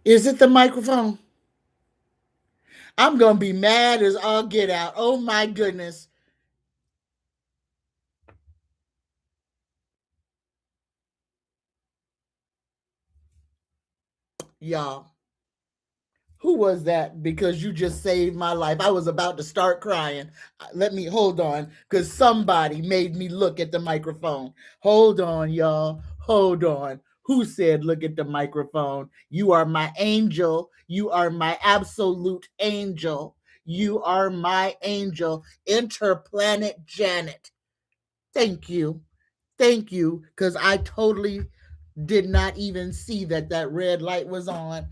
Is it the microphone? I'm going to be mad as all get out. Oh my goodness. Y'all, who was that? Because you just saved my life. I was about to start crying. Let me hold on, because somebody made me look at the microphone. Hold on, y'all. Hold on. Who said, look at the microphone? You are my angel. You are my absolute angel. You are my angel. Interplanet Janet. Thank you. Thank you, because I totally did not even see that that red light was on.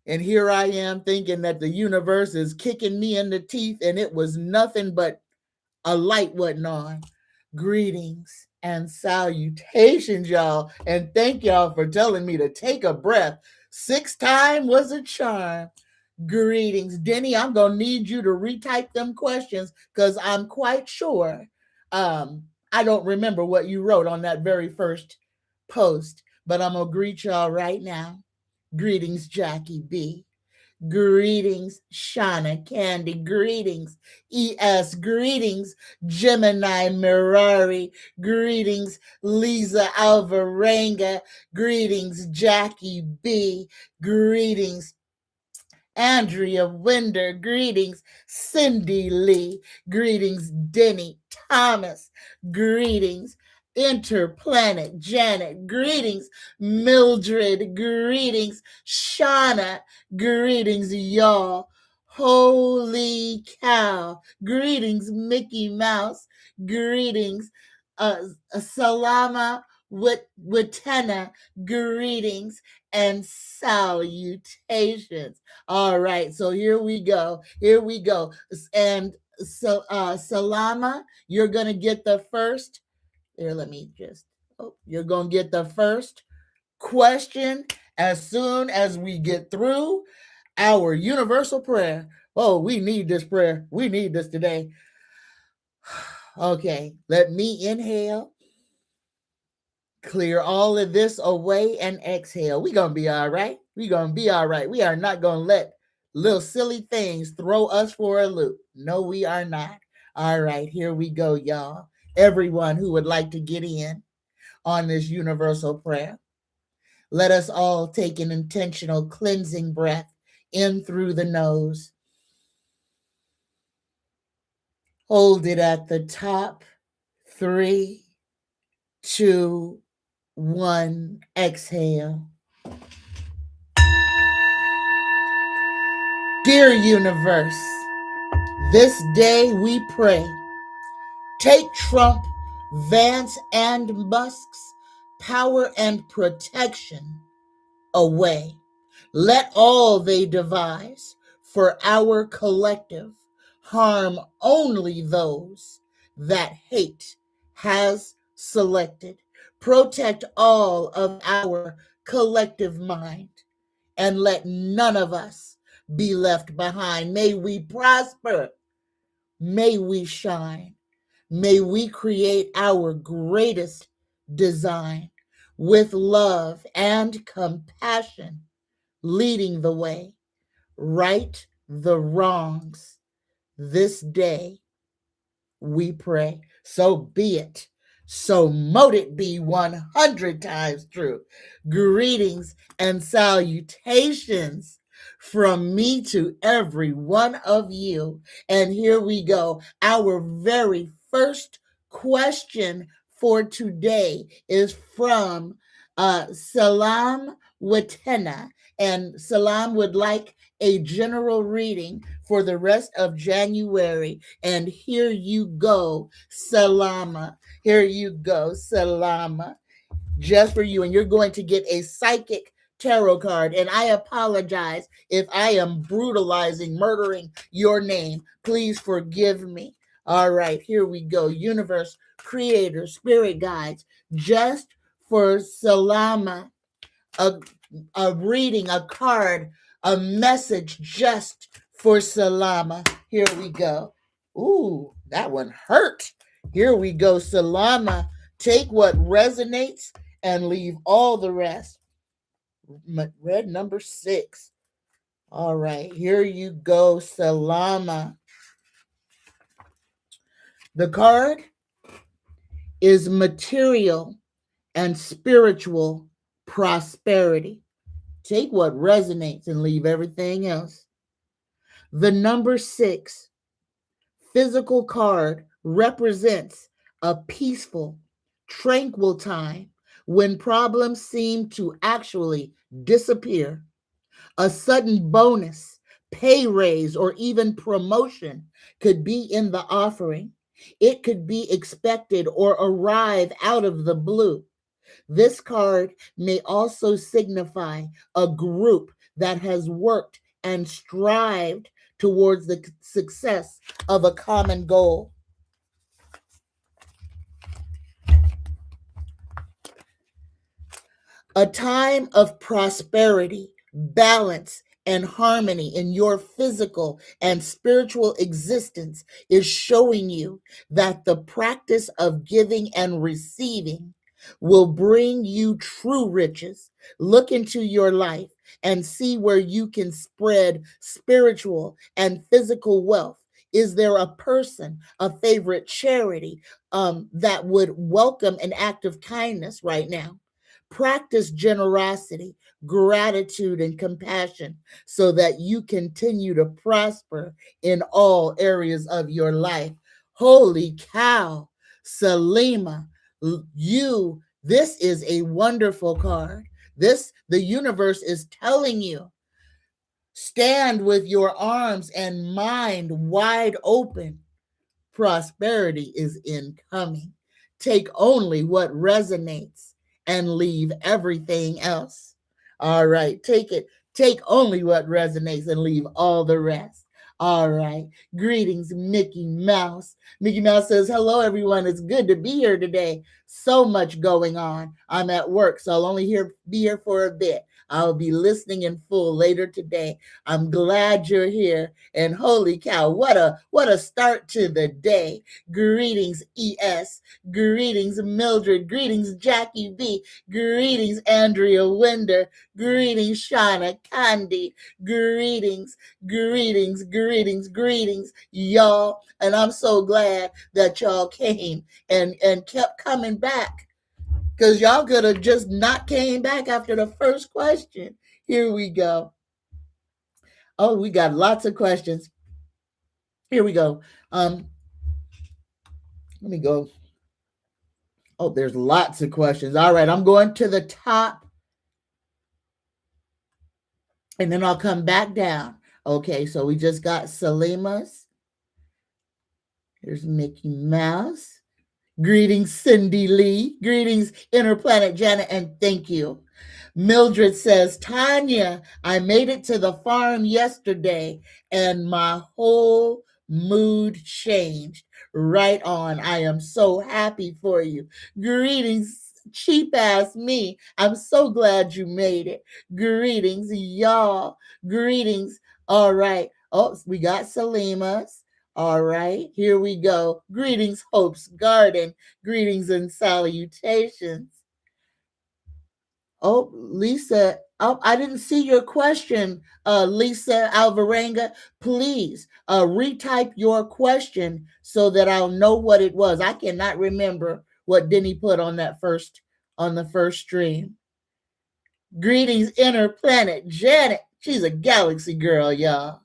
And here I am thinking that the universe is kicking me in the teeth, and it was nothing but a light wasn't on. Greetings and salutations, y'all. And thank y'all for telling me to take a breath. 6 times was a charm. Greetings. Denny, I'm going to need you to retype them questions because I'm quite sure I don't remember what you wrote on that very first post, but I'm going to greet y'all right now. Greetings, Jackie B. Greetings, Shauna Candy. Greetings, ES. Greetings, Gemini Mirari. Greetings, Lisa Alvarenga. Greetings, Jackie B. Greetings, Andrea Winder. Greetings, Cindy Lee. Greetings, Denny Thomas. Greetings, Interplanet Janet. Greetings, Mildred. Greetings, Shauna. Greetings, y'all. Holy cow. Greetings, Mickey Mouse. Greetings, Salama Watena. Greetings and salutations. All right, so here we go. Here we go. And so, Salama, you're going to get the first. Here, let me just. Oh, you're going to get the first question as soon as we get through our universal prayer. Oh, we need this prayer. We need this today. Okay, let me inhale, clear all of this away, and exhale. We're going to be all right. We're going to be all right. We are not going to let little silly things throw us for a loop. No, we are not. All right, here we go, y'all. Everyone who would like to get in on this universal prayer, let us all take an intentional cleansing breath in through the nose. Hold it at the top. 3, 2, 1. Exhale. Dear universe, this day we pray. Take Trump, Vance, and Musk's power and protection away. Let all they devise for our collective harm only those that hate has selected. Protect all of our collective mind and let none of us be left behind. May we prosper. May we shine. May we create our greatest design with love and compassion, leading the way. Right the wrongs this day, we pray. So be it. So mote it be 100 times true. Greetings and salutations from me to every one of you. And here we go. Our very first question for today is from Salam Watena. And Salam would like a general reading for the rest of January. And here you go, Salama. Here you go, Salama. Just for you. And you're going to get a psychic tarot card. And I apologize if I am brutalizing, murdering your name. Please forgive me. All right, here we go. Universe, creator, spirit guides, just for Salama. A reading, a card, a message just for Salama. Here we go. Ooh, that one hurt. Here we go, Salama. Take what resonates and leave all the rest. Red number 6. All right, here you go, Salama. The card is material and spiritual prosperity. Take what resonates and leave everything else. The number 6 physical card represents a peaceful, tranquil time when problems seem to actually disappear. A sudden bonus, pay raise, or even promotion could be in the offering. It could be expected or arrive out of the blue. This card may also signify a group that has worked and strived towards the success of a common goal. A time of prosperity, balance, and harmony in your physical and spiritual existence is showing you that the practice of giving and receiving will bring you true riches. Look into your life and see where you can spread spiritual and physical wealth. Is there a person, a favorite charity that would welcome an act of kindness right now? Practice generosity, gratitude, and compassion so that you continue to prosper in all areas of your life. Holy cow, Salima, this is a wonderful card. The universe is telling you, stand with your arms and mind wide open. Prosperity is incoming. Take only what resonates and leave everything else. All right, take it. Take only what resonates and leave all the rest. All right. Greetings, Mickey Mouse. Mickey Mouse says, hello, everyone. It's good to be here today. So much going on. I'm at work, so I'll only be here for a bit. I'll be listening in full later today. I'm glad you're here. And holy cow, what a start to the day. Greetings, ES. Greetings, Mildred. Greetings, Jackie B. Greetings, Andrea Winder. Greetings, Shauna Candy. Greetings, y'all. And I'm so glad that y'all came and kept coming back, because y'all could have just not came back after the first question. Here we go. Oh, we got lots of questions. Here we go. Let me go. Oh, there's lots of questions. All right, I'm going to the top, and then I'll come back down. Okay, so we just got Salima's. Here's Mickey Mouse. Greetings, Cindy Lee. Greetings, Interplanet Janet, and thank you. Mildred says, Tanya, I made it to the farm yesterday and my whole mood changed. Right on. I am so happy for you. Greetings, cheap ass me. I'm so glad you made it. Greetings, y'all. Greetings. All right. Oh, we got Salima's. All right, here we go. Greetings, Hope's Garden. Greetings and salutations. Oh, Lisa, oh, I didn't see your question, Lisa Alvarenga. Please retype your question so that I'll know what it was. I cannot remember what Denny put on the first stream. Greetings, Inner Planet Janet. She's a galaxy girl, y'all.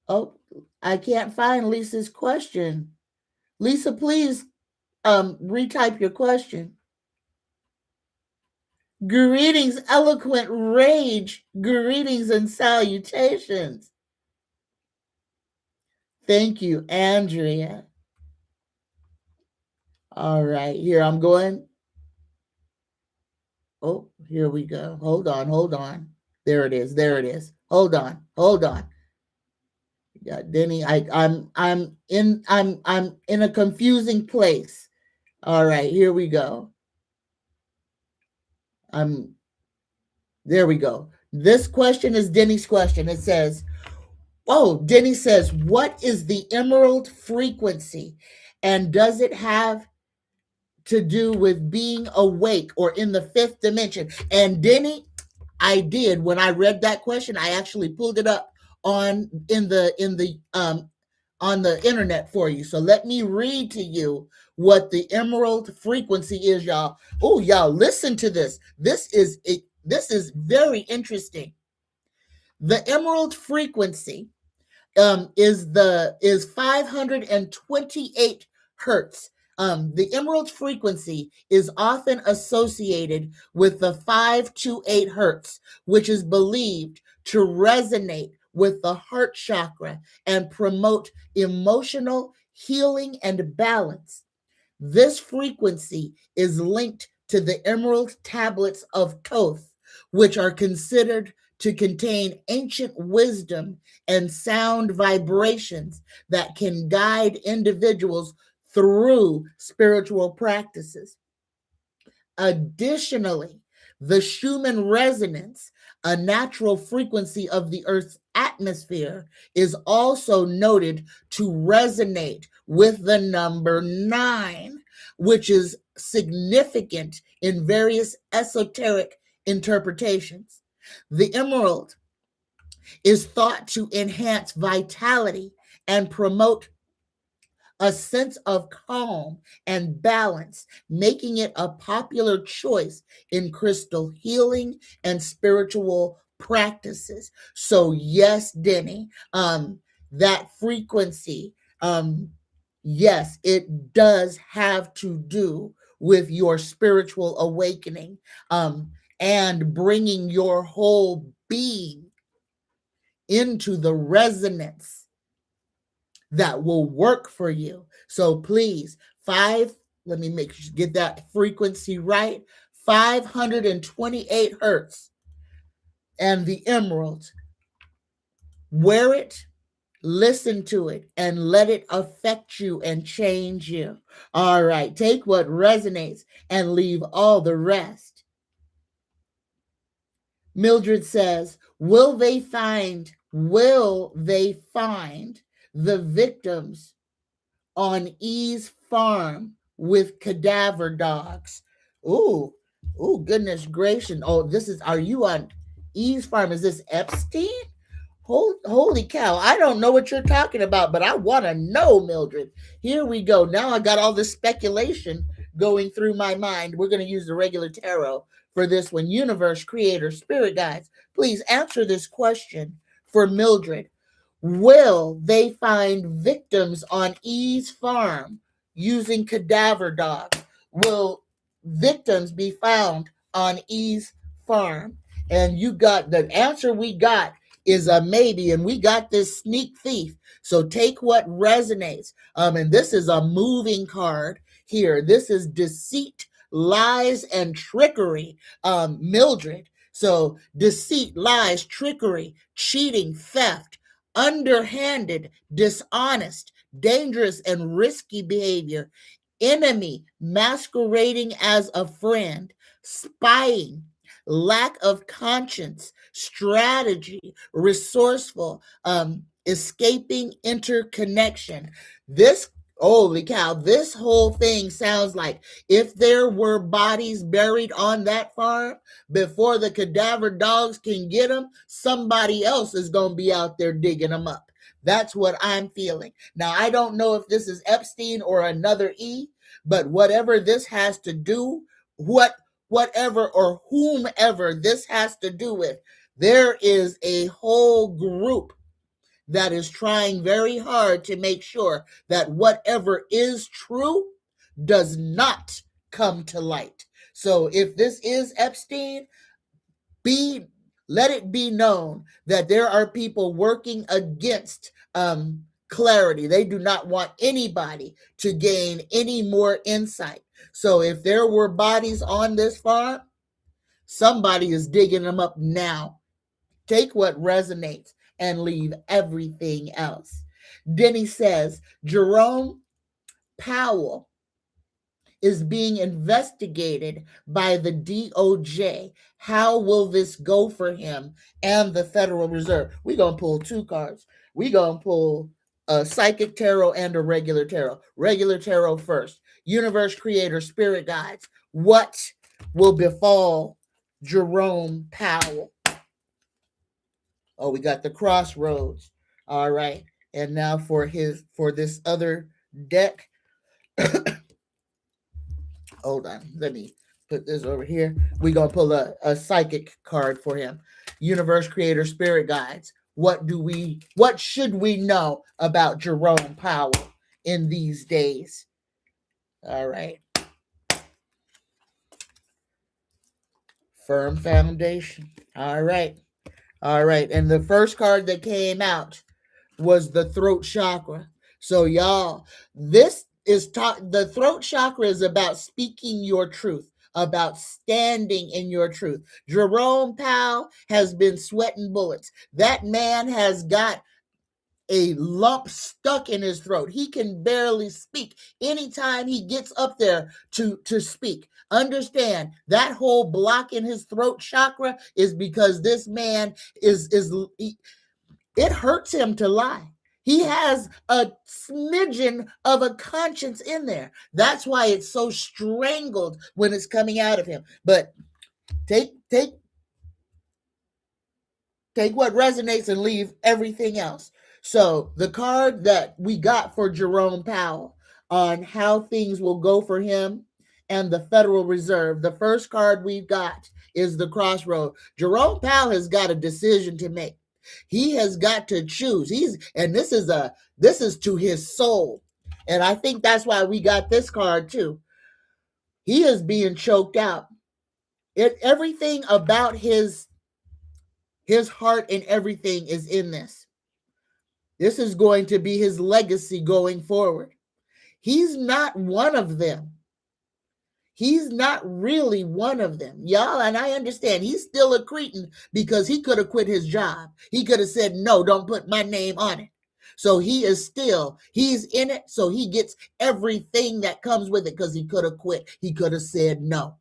Oh, I can't find Lisa's question. Lisa, please retype your question. Greetings, eloquent rage. Greetings and salutations. Thank you, Andrea. All right, here I'm going. Oh, here we go. Hold on. There it is. Hold on. Yeah, Denny, I'm in a confusing place. All right, here we go. There we go. This question is Denny's question. It says, Denny says, what is the emerald frequency? And does it have to do with being awake or in the fifth dimension. And Denny, I did, when I read that question, I actually pulled it up on the internet for you. So let me read to you what the emerald frequency is, y'all. Oh, y'all, listen to this. This is very interesting. The emerald frequency is 528 hertz. The emerald frequency is often associated with the 528 hertz, which is believed to resonate with the heart chakra and promote emotional healing and balance. This frequency is linked to the emerald tablets of Thoth, which are considered to contain ancient wisdom and sound vibrations that can guide individuals through spiritual practices. Additionally, the Schumann resonance, a natural frequency of the Earth's atmosphere, is also noted to resonate with the number 9, which is significant in various esoteric interpretations. The emerald is thought to enhance vitality and promote a sense of calm and balance, making it a popular choice in crystal healing and spiritual practices. So yes, Denny, that frequency, yes, it does have to do with your spiritual awakening, and bringing your whole being into the resonance that will work for you. So please, let me get that frequency right. 528 hertz. And the emerald, wear it, listen to it, and let it affect you and change you. All right, take what resonates and leave all the rest. Mildred says, will they find the victims on E's farm with cadaver dogs? Ooh, goodness gracious. Oh, are you on E's farm? Is this Epstein? Holy cow. I don't know what you're talking about, but I want to know, Mildred. Here we go. Now I got all this speculation going through my mind. We're going to use the regular tarot for this one. Universe, creator, spirit guides, please answer this question for Mildred. Will they find victims on E's farm using cadaver dogs? Will victims be found on E's farm? And you got the answer we got is a maybe, and we got this sneak thief. So take what resonates. And this is a moving card here. This is deceit, lies, and trickery, Mildred. So deceit, lies, trickery, cheating, theft, underhanded, dishonest, dangerous, and risky behavior, enemy masquerading as a friend, spying, lack of conscience, strategy, resourceful, escaping interconnection. This, holy cow, this whole thing sounds like if there were bodies buried on that farm, before the cadaver dogs can get them, somebody else is going to be out there digging them up. That's what I'm feeling. Now, I don't know if this is Epstein or another E, but whatever this has to do, whatever or whomever this has to do with, there is a whole group that is trying very hard to make sure that whatever is true does not come to light. So if this is Epstein, let it be known that there are people working against clarity. They do not want anybody to gain any more insight. So if there were bodies on this farm, somebody is digging them up now. Take what resonates and leave everything else. Denny says, Jerome Powell is being investigated by the DOJ. How will this go for him and the Federal Reserve? We're going to pull two cards. We're going to pull a psychic tarot and a regular tarot. Regular tarot first. universe creator, spirit guides, what will befall Jerome Powell? Oh, we got the crossroads. All right. And now for this other deck. Hold on. Let me put this over here. We're going to pull a psychic card for him. Universe creator, spirit guides. What should we know about Jerome Powell in these days? All right. Firm foundation. All right. All right. And the first card that came out was the throat chakra. So y'all, this is the throat chakra is about speaking your truth, about standing in your truth. Jerome Powell has been sweating bullets. That man has got a lump stuck in his throat. He can barely speak. Anytime he gets up there to speak, understand that whole block in his throat chakra is because this man it hurts him to lie. He has a smidgen of a conscience in there. That's why it's so strangled when it's coming out of him. But take what resonates and leave everything else. So the card that we got for Jerome Powell on how things will go for him and the Federal Reserve, the first card we've got is the crossroad. Jerome Powell has got a decision to make. He has got to choose. This is to his soul. And I think that's why we got this card too. He is being choked out. Everything about his heart and everything is in this. This is going to be his legacy going forward. He's not one of them. He's not really one of them, y'all. And I understand he's still a cretin because he could have quit his job. He could have said, no, don't put my name on it. So he's in it. So he gets everything that comes with it because he could have quit. He could have said no.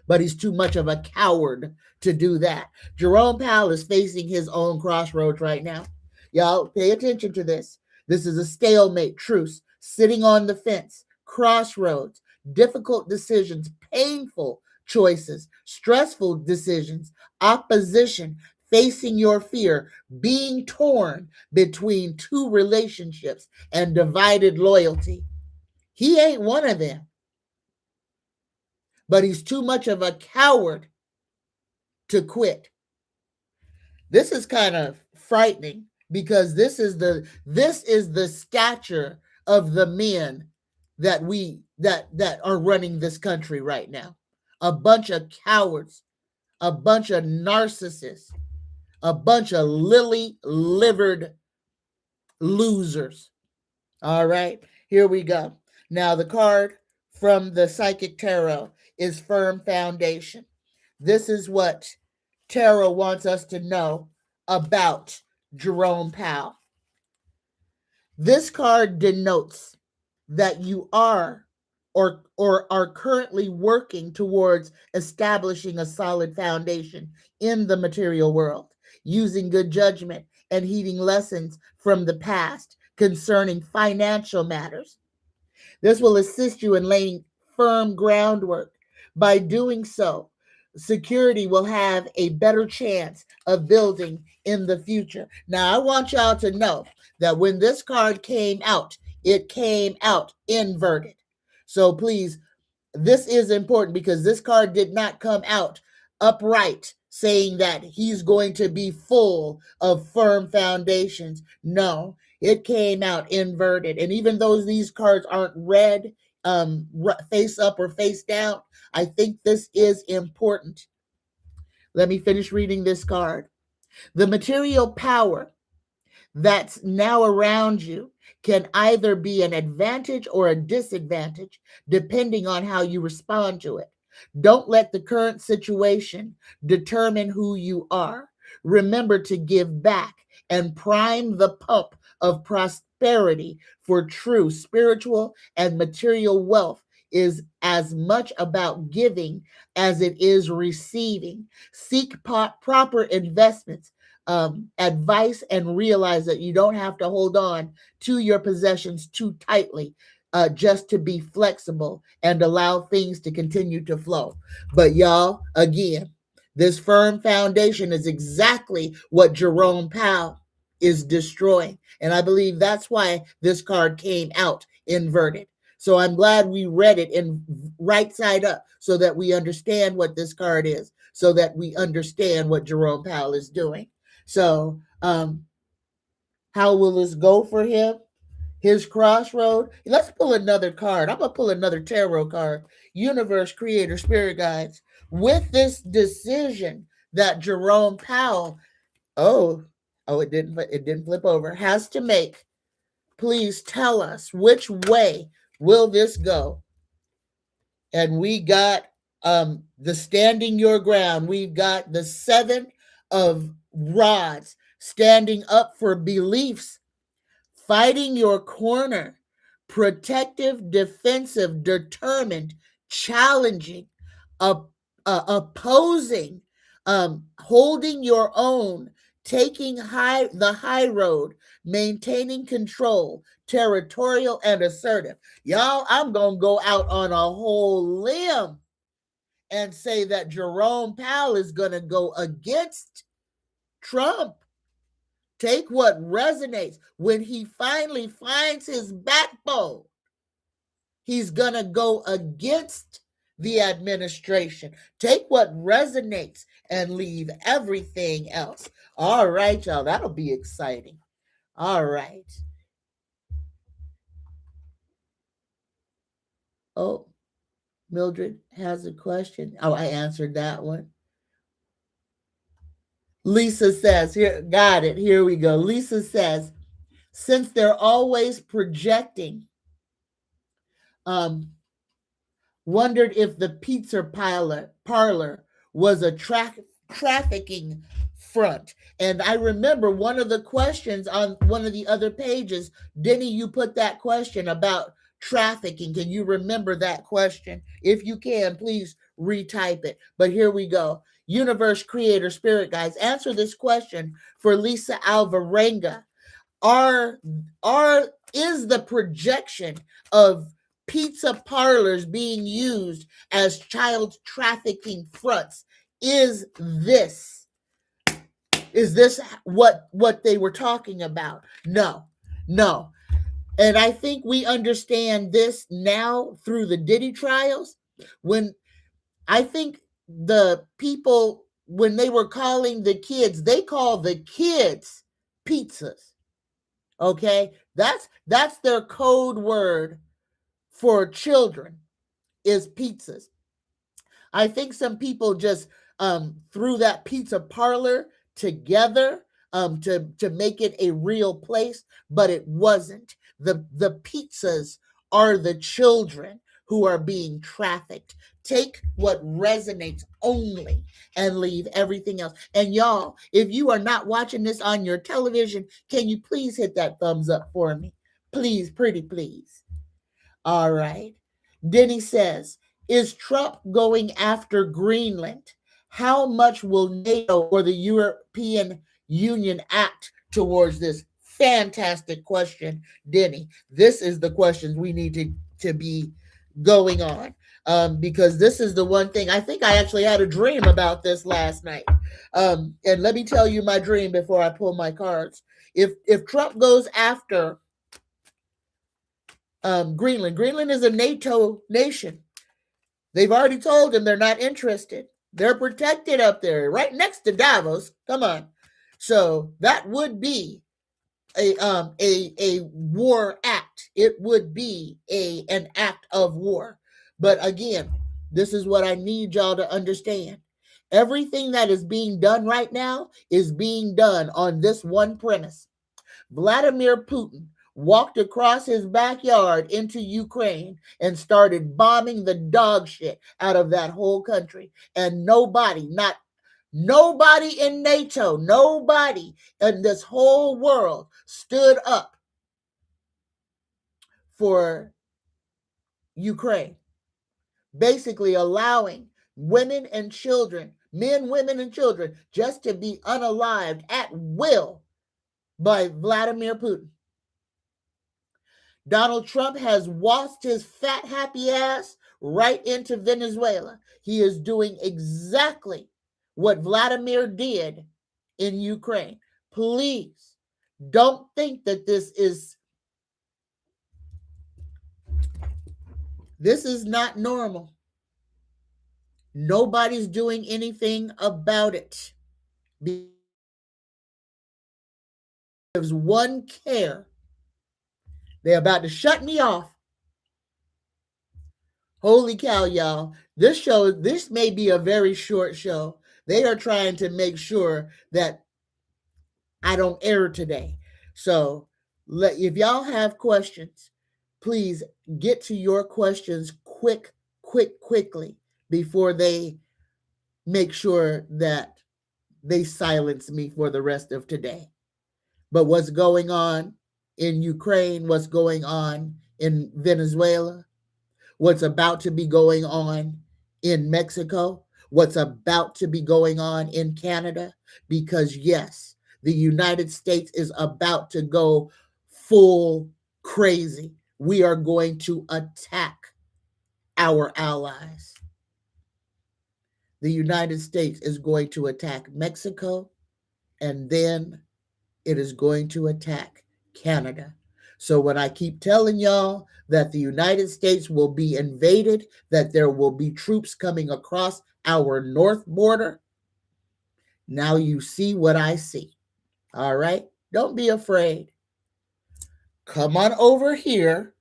But he's too much of a coward to do that. Jerome Powell is facing his own crossroads right now. Y'all pay attention to this. This is a stalemate, truce, sitting on the fence, crossroads, difficult decisions, painful choices, stressful decisions, opposition, facing your fear, being torn between two relationships and divided loyalty. He ain't one of them. But he's too much of a coward to quit. This is kind of frightening because this is the stature of the men that are running this country right now. A bunch of cowards, a bunch of narcissists, a bunch of lily-livered losers. All right, here we go. Now the card from the Psychic Tarot is firm foundation. This is what Tarot wants us to know about Jerome Powell. This card denotes that you are or are currently working towards establishing a solid foundation in the material world, using good judgment and heeding lessons from the past concerning financial matters. This will assist you in laying firm groundwork. By doing so, security will have a better chance of building in the future. Now, I want y'all to know that when this card came out, it came out inverted. So please, this is important because this card did not come out upright, saying that he's going to be full of firm foundations. No, it came out inverted. And even though these cards aren't read face up or face down, I think this is important. Let me finish reading this card. The material power that's now around you can either be an advantage or a disadvantage, depending on how you respond to it. Don't let the current situation determine who you are. Remember to give back and prime the pump of prosperity, for true spiritual and material wealth is as much about giving as it is receiving. Seek proper investments, advice, and realize that you don't have to hold on to your possessions too tightly. just to be flexible and allow things to continue to flow. But y'all, again, this firm foundation is exactly what Jerome Powell is destroying. And I believe that's why this card came out inverted. So I'm glad we read it in right side up so that we understand what this card is, so that we understand what Jerome Powell is doing. So how will this go for him? His crossroad. Let's pull another card. I'm going to pull another tarot card. Universe, Creator, Spirit Guides. With this decision that Jerome Powell, it didn't flip over, has to make, please tell us which way will this go? And we got the standing your ground. We've got the 7 of rods, standing up for beliefs, fighting your corner, protective, defensive, determined, challenging, opposing, holding your own, taking the high road, maintaining control, territorial, and assertive. Y'all, I'm going to go out on a whole limb and say that Jerome Powell is going to go against Trump. Take what resonates. When he finally finds his backbone, he's going to go against the administration. Take what resonates and leave everything else. All right, y'all. That'll be exciting. All right. Oh, Mildred has a question. Oh, I answered that one. Lisa says, here, got it. Here we go. Lisa says, since they're always projecting, wondered if the pizza parlor was a trafficking front. And I remember one of the questions on one of the other pages, Denny, you put that question about trafficking. Can you remember that question? If you can, please retype it. But here we go. Universe, Creator, Spirit Guides, answer this question for Lisa Alvarenga. Is the projection of pizza parlors being used as child trafficking fronts? Is this what they were talking about? No. And I think we understand this now through the Diddy trials. When I think the people, when they were calling the kids, they call the kids pizzas. Okay? That's their code word for children, is pizzas. I think some people just threw that pizza parlor together to make it a real place, but it wasn't. The pizzas are the children who are being trafficked. Take what resonates only and leave everything else. And y'all, if you are not watching this on your television, can you please hit that thumbs up for me? Please, pretty please. All right. Denny says, is Trump going after Greenland? How much will NATO or the European Union act towards this? Fantastic question, Denny. This is the questions we need to be going on, because this is the one thing. I think I actually had a dream about this last night. And let me tell you my dream before I pull my cards. If Trump goes after Greenland is a NATO nation. They've already told him they're not interested. They're protected up there, right next to Davos. Come on. So that would be a war act. It would be an act of war. But again, this is what I need y'all to understand. Everything that is being done right now is being done on this one premise. Vladimir Putin walked across his backyard into Ukraine and started bombing the dog shit out of that whole country. And nobody in NATO, nobody in this whole world stood up for Ukraine, basically allowing women and children, men, women, and children, just to be unalived at will by Vladimir Putin. Donald Trump has waltzed his fat, happy ass right into Venezuela. He is doing exactly what Vladimir did in Ukraine. Please don't think that this is not normal. Nobody's doing anything about it. Gives one care. They're about to shut me off. Holy cow, y'all. This may be a very short show. They are trying to make sure that I don't air today. So if y'all have questions, please get to your questions quickly before they make sure that they silence me for the rest of today. But what's going on in Ukraine, what's going on in Venezuela, what's about to be going on in Mexico, what's about to be going on in Canada, because yes, the United States is about to go full crazy. We are going to attack our allies. The United States is going to attack Mexico, and then it is going to attack Canada. So when I keep telling y'all that the United States will be invaded, that there will be troops coming across our north border, now you see what I see. All right? Don't be afraid. Come on over here.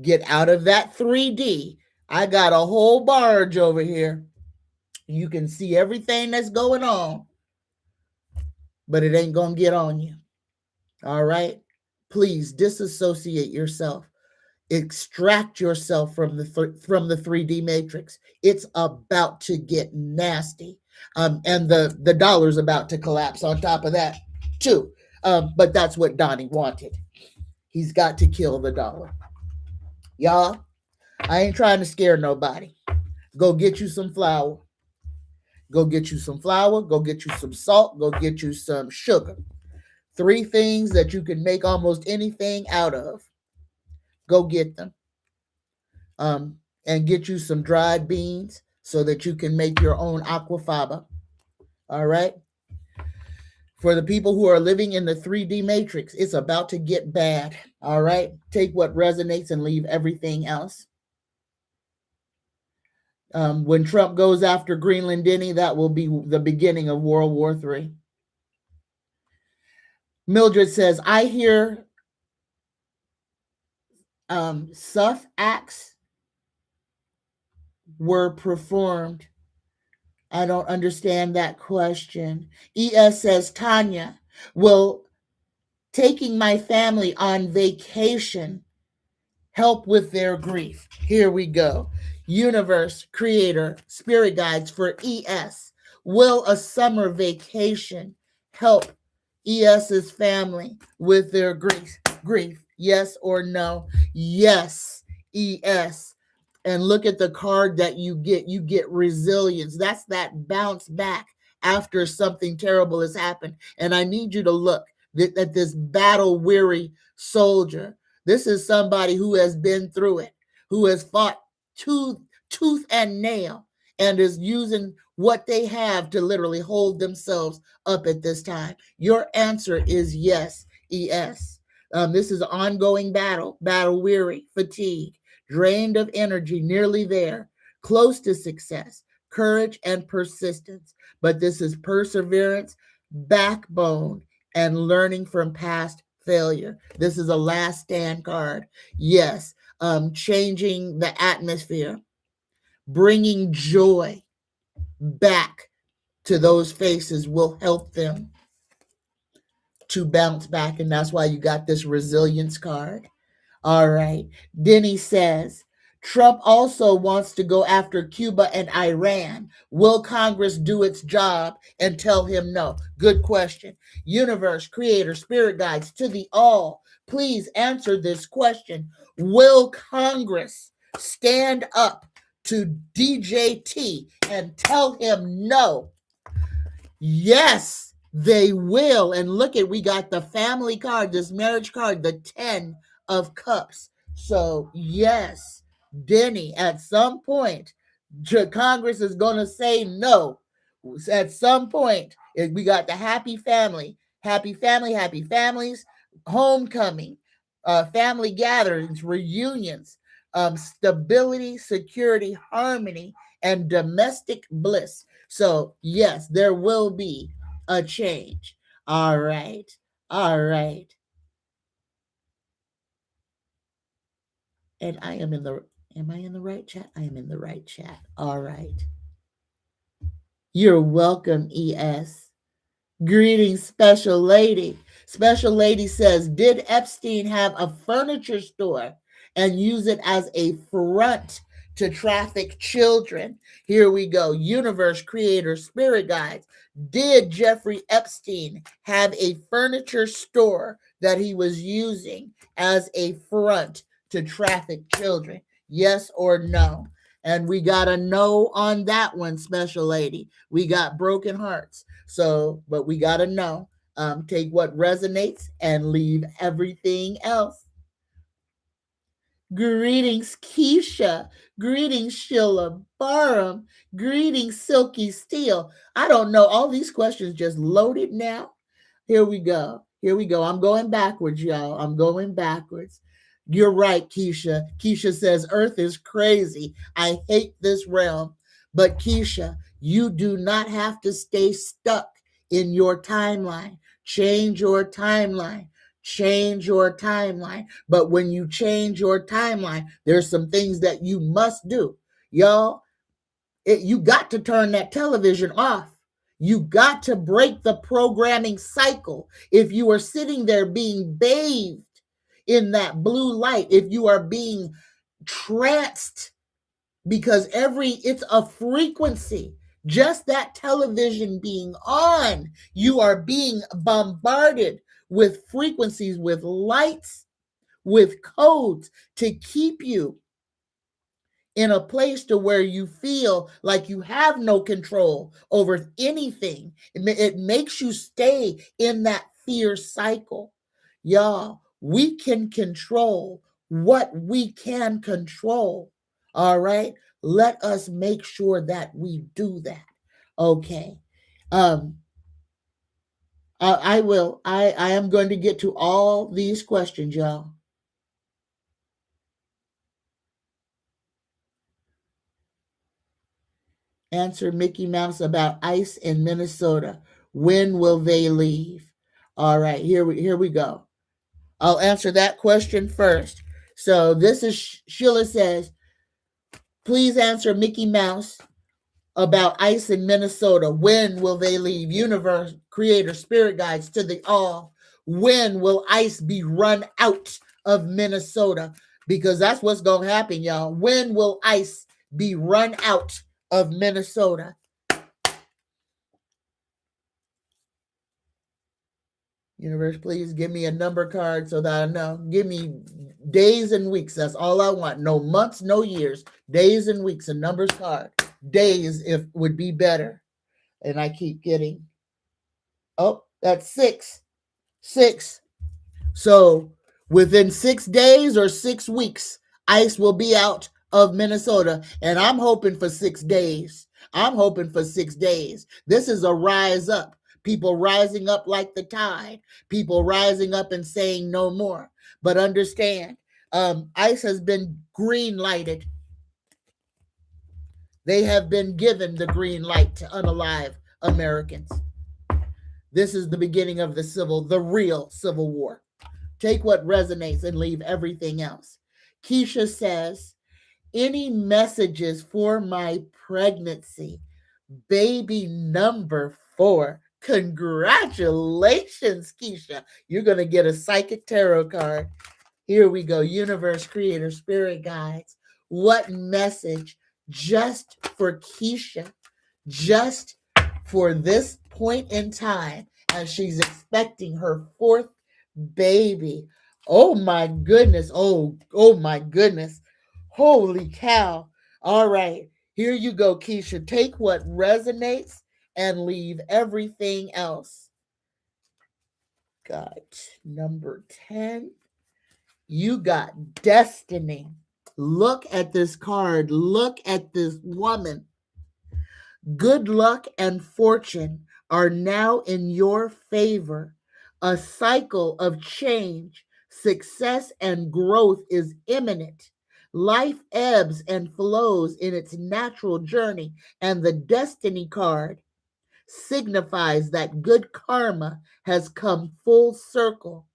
Get out of that 3D. I got a whole barge over here. You can see everything that's going on, but it ain't going to get on you. All right? Please disassociate yourself. Extract yourself from the 3D matrix. It's about to get nasty. And the dollar's about to collapse on top of that too. But that's what Donnie wanted. He's got to kill the dollar. Y'all, I ain't trying to scare nobody. Go get you some flour. Go get you some flour. Go get you some salt. Go get you some sugar. 3 things that you can make almost anything out of. Go get them. And get you some dried beans so that you can make your own aquafaba. All right? For the people who are living in the 3D matrix, it's about to get bad. All right? Take what resonates and leave everything else. When Trump goes after Greenland Denny, that will be the beginning of World War III. Mildred says, I hear Suff acts were performed. I don't understand that question. ES says, Tanya, will taking my family on vacation help with their grief? Here we go. Universe, creator, spirit guides for ES. Will a summer vacation help ES's family with their grief? Yes or no? Yes, ES. And look at the card that you get. You get resilience. That's that bounce back after something terrible has happened. And I need you to look at this battle-weary soldier. This is somebody who has been through it, who has fought tooth and nail, and is using what they have to literally hold themselves up at this time. Your answer is yes, ES. This is an ongoing battle-weary, fatigue, drained of energy, nearly there, close to success, courage and persistence. But this is perseverance, backbone, and learning from past failure. This is a last stand card. Yes, changing the atmosphere, bringing joy back to those faces will help them to bounce back. And that's why you got this resilience card. All right. Denny says, Trump also wants to go after Cuba and Iran. Will Congress do its job and tell him no? Good question. Universe, creator, spirit guides to the all, please answer this question. Will Congress stand up to DJT and tell him no? Yes, they will. And look at, we got the family card, this marriage card, the 10 of Cups. So, yes, Denny, at some point, Congress is going to say no. At some point, we got the happy family, happy family, happy families, homecoming, family gatherings, reunions, stability, security, harmony, and domestic bliss. So, yes, there will be a change. All right. All right. And am I in the right chat? I am in the right chat. All right. You're welcome, ES. Greetings, Special Lady. Special Lady says, did Epstein have a furniture store and use it as a front to traffic children? Here we go. Universe Creator Spirit Guides. Did Jeffrey Epstein have a furniture store that he was using as a front to traffic children? Yes or no? And we got a no on that one, Special Lady. We got broken hearts. So, but we got to know. Take what resonates and leave everything else. Greetings, Keisha. Greetings, Sheila Barham. Greetings, Silky Steel. I don't know. All these questions just loaded now. Here we go. Here we go. I'm going backwards, y'all. I'm going backwards. You're right, Keisha. Keisha says, Earth is crazy. I hate this realm. But Keisha, you do not have to stay stuck in your timeline. Change your timeline. Change your timeline. But when you change your timeline, there's some things that you must do. Y'all, you got to turn that television off. You got to break the programming cycle. If you are sitting there being bathed in that blue light, if you are being tranced, because it's a frequency, just that television being on, you are being bombarded with frequencies, with lights, with codes to keep you in a place to where you feel like you have no control over anything. It makes you stay in that fear cycle. Y'all, we can control what we can control. All right? Let us make sure that we do that. Okay. I will. I am going to get to all these questions, y'all. Answer Mickey Mouse about ice in Minnesota. When will they leave? All right, here we go. I'll answer that question first. So this is Sheila says, please answer Mickey Mouse about ice in Minnesota. When will they leave? Universe, Creator, Spirit Guides to the all. When will ice be run out of Minnesota? Because that's what's going to happen, y'all. When will ice be run out of Minnesota? Universe, please give me a number card so that I know. Give me days and weeks. That's all I want. No months, no years. Days and weeks, a numbers card. Days if would be better. And I keep getting, oh, that's 6. 6. So within 6 days or 6 weeks, ice will be out of Minnesota. And I'm hoping for 6 days. I'm hoping for 6 days. This is a rise up. People rising up like the tide. People rising up and saying no more. But understand, ICE has been green lighted. They have been given the green light to unalive Americans. This is the beginning of the real civil war. Take what resonates and leave everything else. Keisha says, any messages for my pregnancy? Baby number 4. Congratulations, Keisha. You're going to get a psychic tarot card. Here we go. Universe, Creator, Spirit Guides. What message just for Keisha, just for this point in time as she's expecting her 4th baby? Oh my goodness. Oh my goodness. Holy cow. All right. Here you go, Keisha. Take what resonates and leave everything else. Got number 10. You got destiny. Look at this card. Look at this woman. Good luck and fortune are now in your favor. A cycle of change, success, and growth is imminent. Life ebbs and flows in its natural journey, and the destiny card signifies that good karma has come full circle.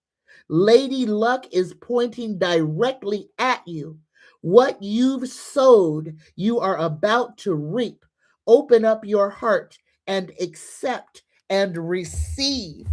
Lady Luck is pointing directly at you. What you've sowed, you are about to reap. Open up your heart and accept and receive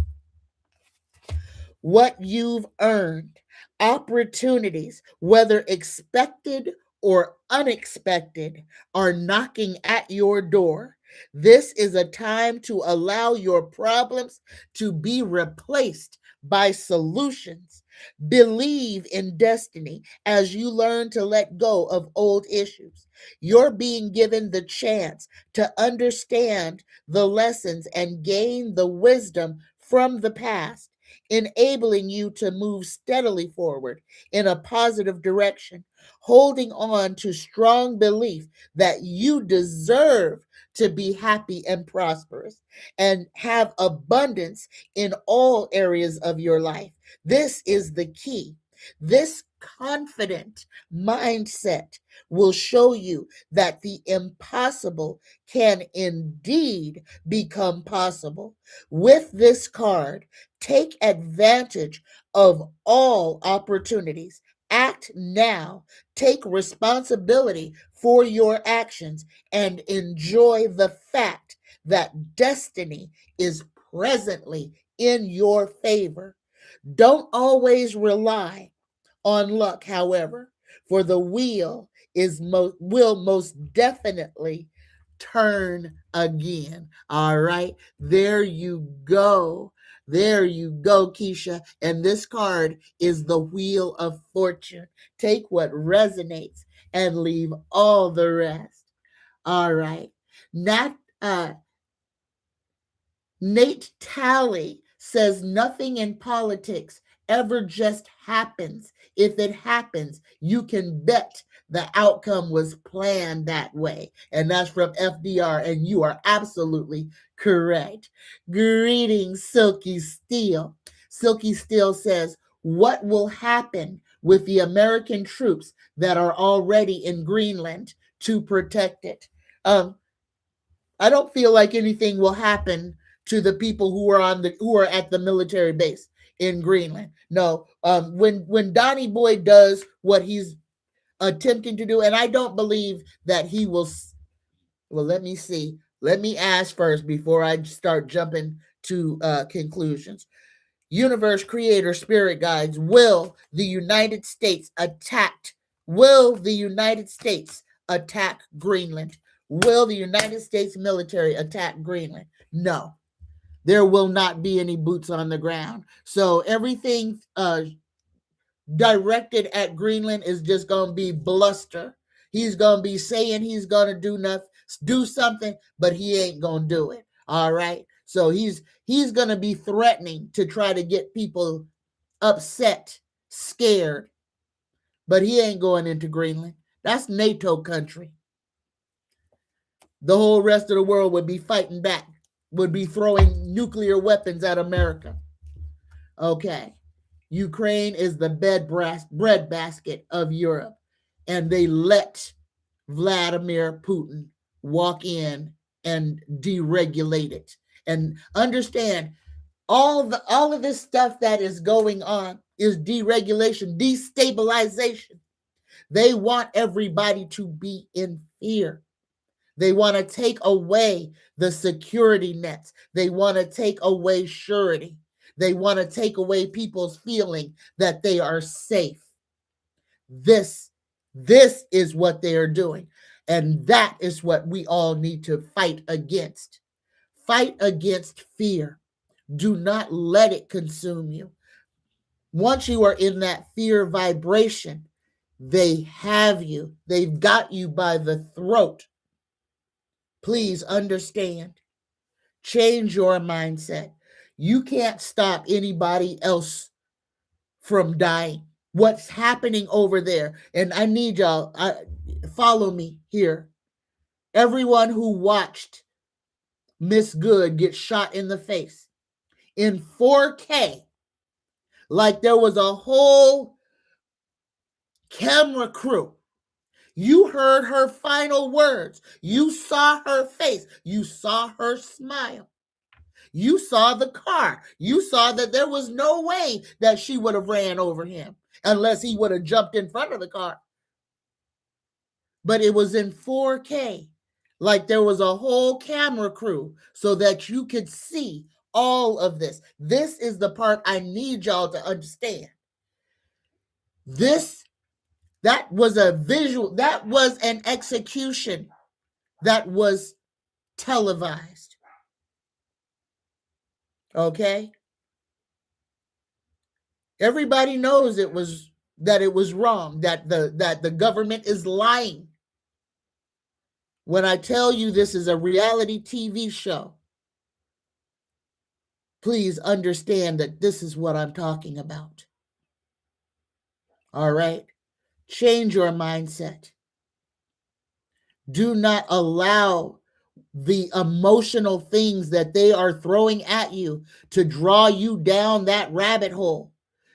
what you've earned. Opportunities, whether expected or unexpected, are knocking at your door. This is a time to allow your problems to be replaced by solutions. Believe in destiny as you learn to let go of old issues. You're being given the chance to understand the lessons and gain the wisdom from the past, enabling you to move steadily forward in a positive direction, holding on to strong belief that you deserve to be happy and prosperous and have abundance in all areas of your life. This is the key. This confident mindset will show you that the impossible can indeed become possible. With this card, take advantage of all opportunities. Act now. Take responsibility for your actions and enjoy the fact that destiny is presently in your favor. Don't always rely on luck, however, for the will most definitely turn again. All right, there you go. There you go, Keisha. And this card is the Wheel of Fortune. Take what resonates and leave all the rest. All right. Nat, Nate Talley says nothing in politics ever just happens. If it happens, you can bet the outcome was planned that way. And that's from FDR, and you are absolutely correct. Greetings, Silky Steel. Silky Steel says, what will happen with the American troops that are already in Greenland to protect it? I don't feel like anything will happen to the people who are at the military base in Greenland. No, when Donnie Boy does what he's attempting to do, and I don't believe that he will. Well, let me see. Let me ask first before I start jumping to conclusions. Universe creator spirit guides, will the United States attack? Will the United States attack Greenland? Will the United States military attack Greenland? No, there will not be any boots on the ground. So everything directed at Greenland is just going to be bluster. He's going to be saying he's going to do something, but he ain't going to do it. All right. So he's going to be threatening to try to get people upset, scared, but he ain't going into Greenland. That's NATO country. The whole rest of the world would be fighting back, would be throwing nuclear weapons at America. Okay. Ukraine is the breadbasket of Europe, and they let Vladimir Putin walk in and deregulate it. And understand, all of this stuff that is going on is deregulation, destabilization. They want everybody to be in fear. They want to take away the security nets. They want to take away surety. They want to take away people's feeling that they are safe. This is what they are doing. And that is what we all need to fight against. Fight against fear. Do not let it consume you. Once you are in that fear vibration, they have you. They've got you by the throat. Please understand. Change your mindset. You can't stop anybody else from dying. what's happening over there. And I need y'all, follow me here. Everyone who watched Miss Good get shot in the face in 4K, like there was a whole camera crew. You heard her final words. You saw her face. You saw her smile. You saw the car. You saw that there was no way that she would have ran over him unless he would have jumped in front of the car. But it was in 4K, like there was a whole camera crew so that you could see all of this. This is the part I need y'all to understand. That was a visual, that was an execution that was televised. Okay? Everybody knows it was wrong, that the government is lying. When I tell you this is a reality TV show, please understand that this is what I'm talking about. All right? Change your mindset. Do not allow the emotional things that they are throwing at you to draw you down that rabbit hole.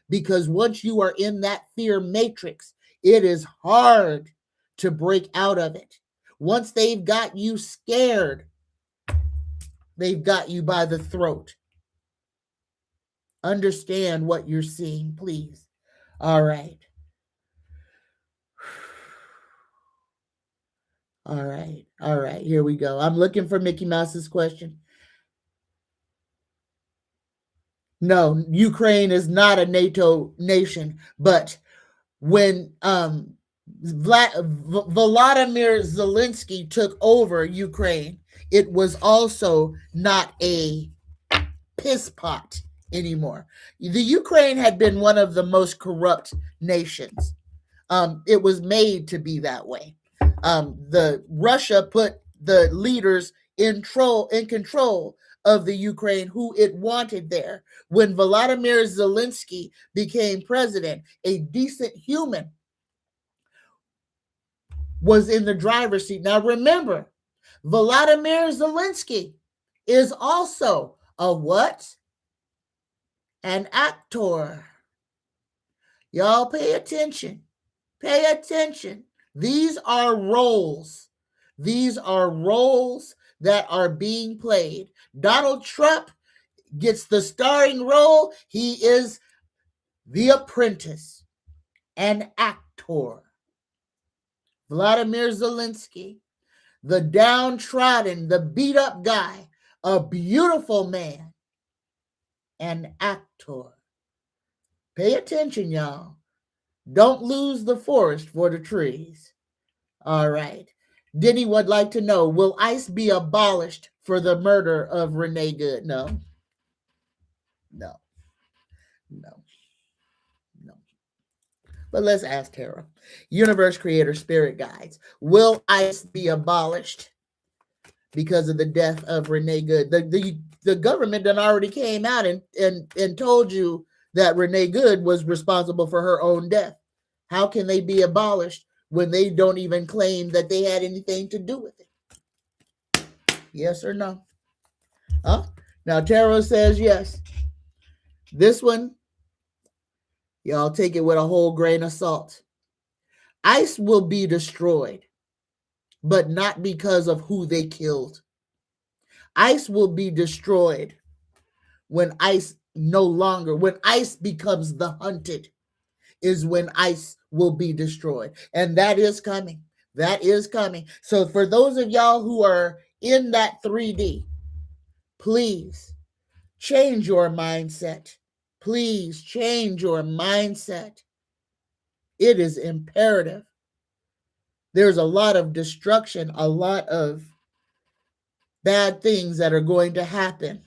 Because once you are in that fear matrix, it is hard to break out of it. Once they've got you scared, they've got you by the throat. Understand what you're seeing, please. All right. All right. Here we go. I'm looking for Mickey Mouse's question. No, Ukraine is not a NATO nation, but when Volodymyr Zelensky took over Ukraine, it was also not a piss pot anymore. The Ukraine had been one of the most corrupt nations. It was made to be that way. The Russia put the leaders in control of the Ukraine who it wanted there. When Volodymyr Zelensky became president, a decent human was in the driver's seat. Now remember, Volodymyr Zelensky is also a what? An actor. Y'all pay attention. Pay attention. These are roles. These are roles that are being played. Donald Trump gets the starring role. He is the apprentice, an actor. Volodymyr Zelensky, the downtrodden, the beat up guy, a beautiful man, an actor. Pay attention, y'all. Don't lose the forest for the trees. All right. Denny would like to know, will ICE be abolished for the murder of Renee Good? No. But let's ask Tara. Universe Creator Spirit Guides. Will ICE be abolished because of the death of Renee Good? The government done already came out and told you that Renee Good was responsible for her own death. How can they be abolished when they don't even claim that they had anything to do with it? Yes or no? Huh? Now, Tara says yes. This one, y'all take it with a whole grain of salt. ICE will be destroyed, but not because of who they killed. ICE will be destroyed when ICE becomes the hunted, is when ICE will be destroyed. And that is coming. That is coming. So for those of y'all who are in that 3D, please change your mindset. Please change your mindset. It is imperative. There's a lot of destruction, a lot of bad things that are going to happen.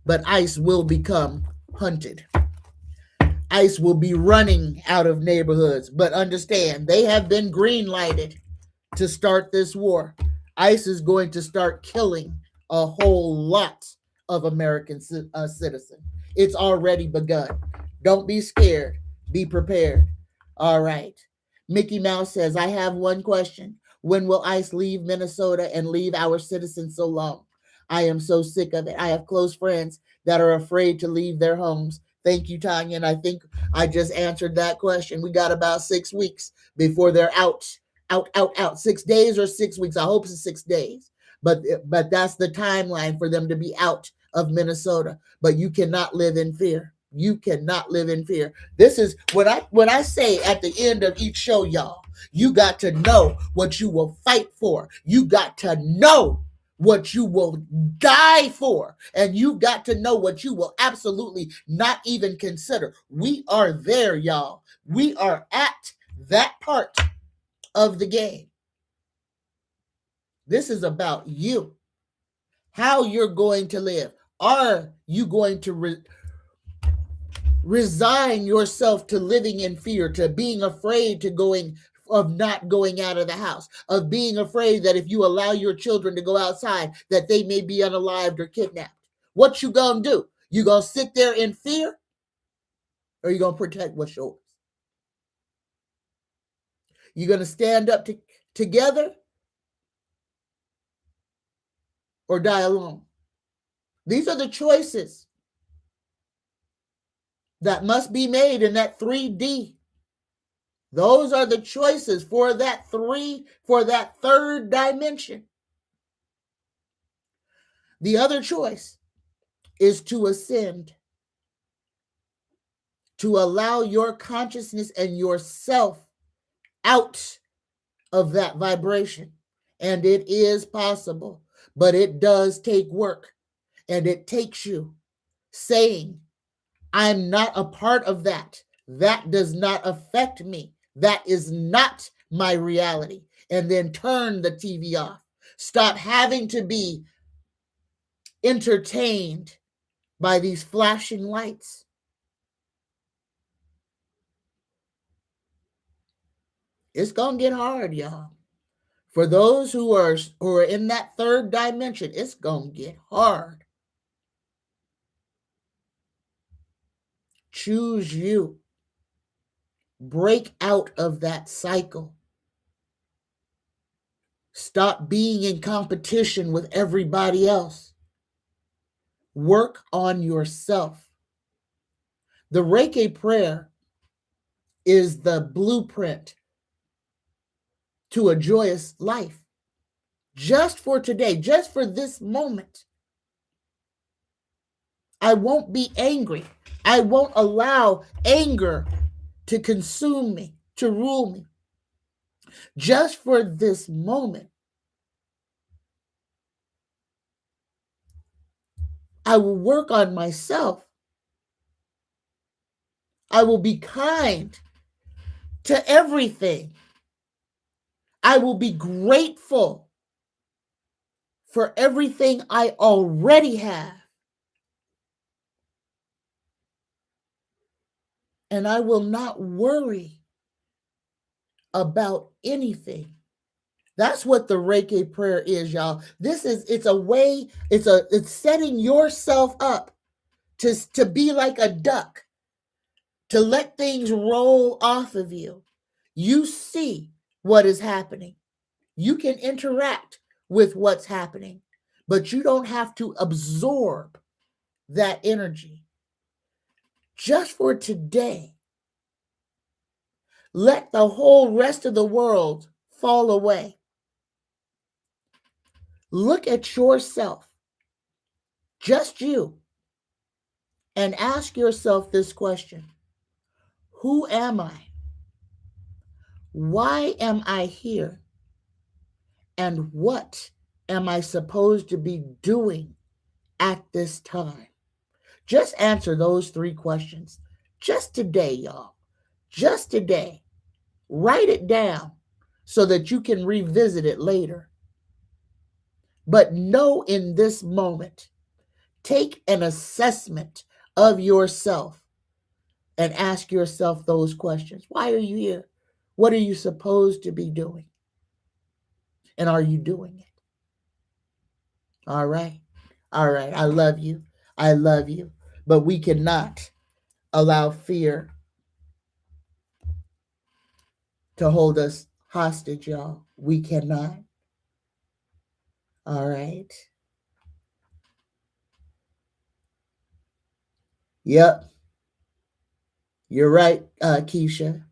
But ICE will become hunted. ICE will be running out of neighborhoods. But understand, they have been green-lighted to start this war. ICE is going to start killing a whole lot of American citizens. It's already begun. Don't be scared. Be prepared. All right. Mickey Mouse says, I have one question. When will ICE leave Minnesota and leave our citizens so long? I am so sick of it. I have close friends that are afraid to leave their homes. Thank you, Tanya. And I think I just answered that question. We got about 6 weeks before they're out, out, out, out. 6 days or 6 weeks. I hope it's 6 days. But that's the timeline for them to be out of Minnesota. But you cannot live in fear. You cannot live in fear. This is when I say at the end of each show, y'all, you got to know what you will fight for. You got to know what you will die for. And you got to know what you will absolutely not even consider. We are there, y'all. We are at that part of the game. This is about you. How you're going to live. Are you going to resign yourself to living in fear, to being afraid of not going out of the house, of being afraid that if you allow your children to go outside, that they may be unalived or kidnapped? What you gonna do? You gonna sit there in fear, or you gonna protect what's yours? You gonna stand up together, or die alone? These are the choices that must be made in that 3D. Those are the choices for that third dimension. The other choice is to ascend, to allow your consciousness and yourself out of that vibration. And it is possible, but it does take work. And it takes you saying, I'm not a part of that. That does not affect me. That is not my reality. And then turn the TV off. Stop having to be entertained by these flashing lights. It's going to get hard, y'all. For those who are in that third dimension, it's going to get hard. Choose you. Break out of that cycle. Stop being in competition with everybody else. Work on yourself. The Reiki prayer is the blueprint to a joyous life. Just for today, just for this moment. I won't be angry. I won't allow anger to consume me, to rule me. Just for this moment, I will work on myself. I will be kind to everything. I will be grateful for everything I already have. And I will not worry about anything. That's what the Reiki prayer is, y'all. It's setting yourself up to be like a duck, to let things roll off of you. You see what is happening. You can interact with what's happening, but you don't have to absorb that energy. Just for today, let the whole rest of the world fall away. Look at yourself, just you, and ask yourself this question. Who am I? Why am I here? And what am I supposed to be doing at this time? Just answer those 3 questions. Just today, y'all. Just today. Write it down so that you can revisit it later. But know in this moment, take an assessment of yourself and ask yourself those questions. Why are you here? What are you supposed to be doing? And are you doing it? All right. All right. I love you. I love you. But we cannot allow fear to hold us hostage, y'all. We cannot. All right. Yep. You're right, Keisha.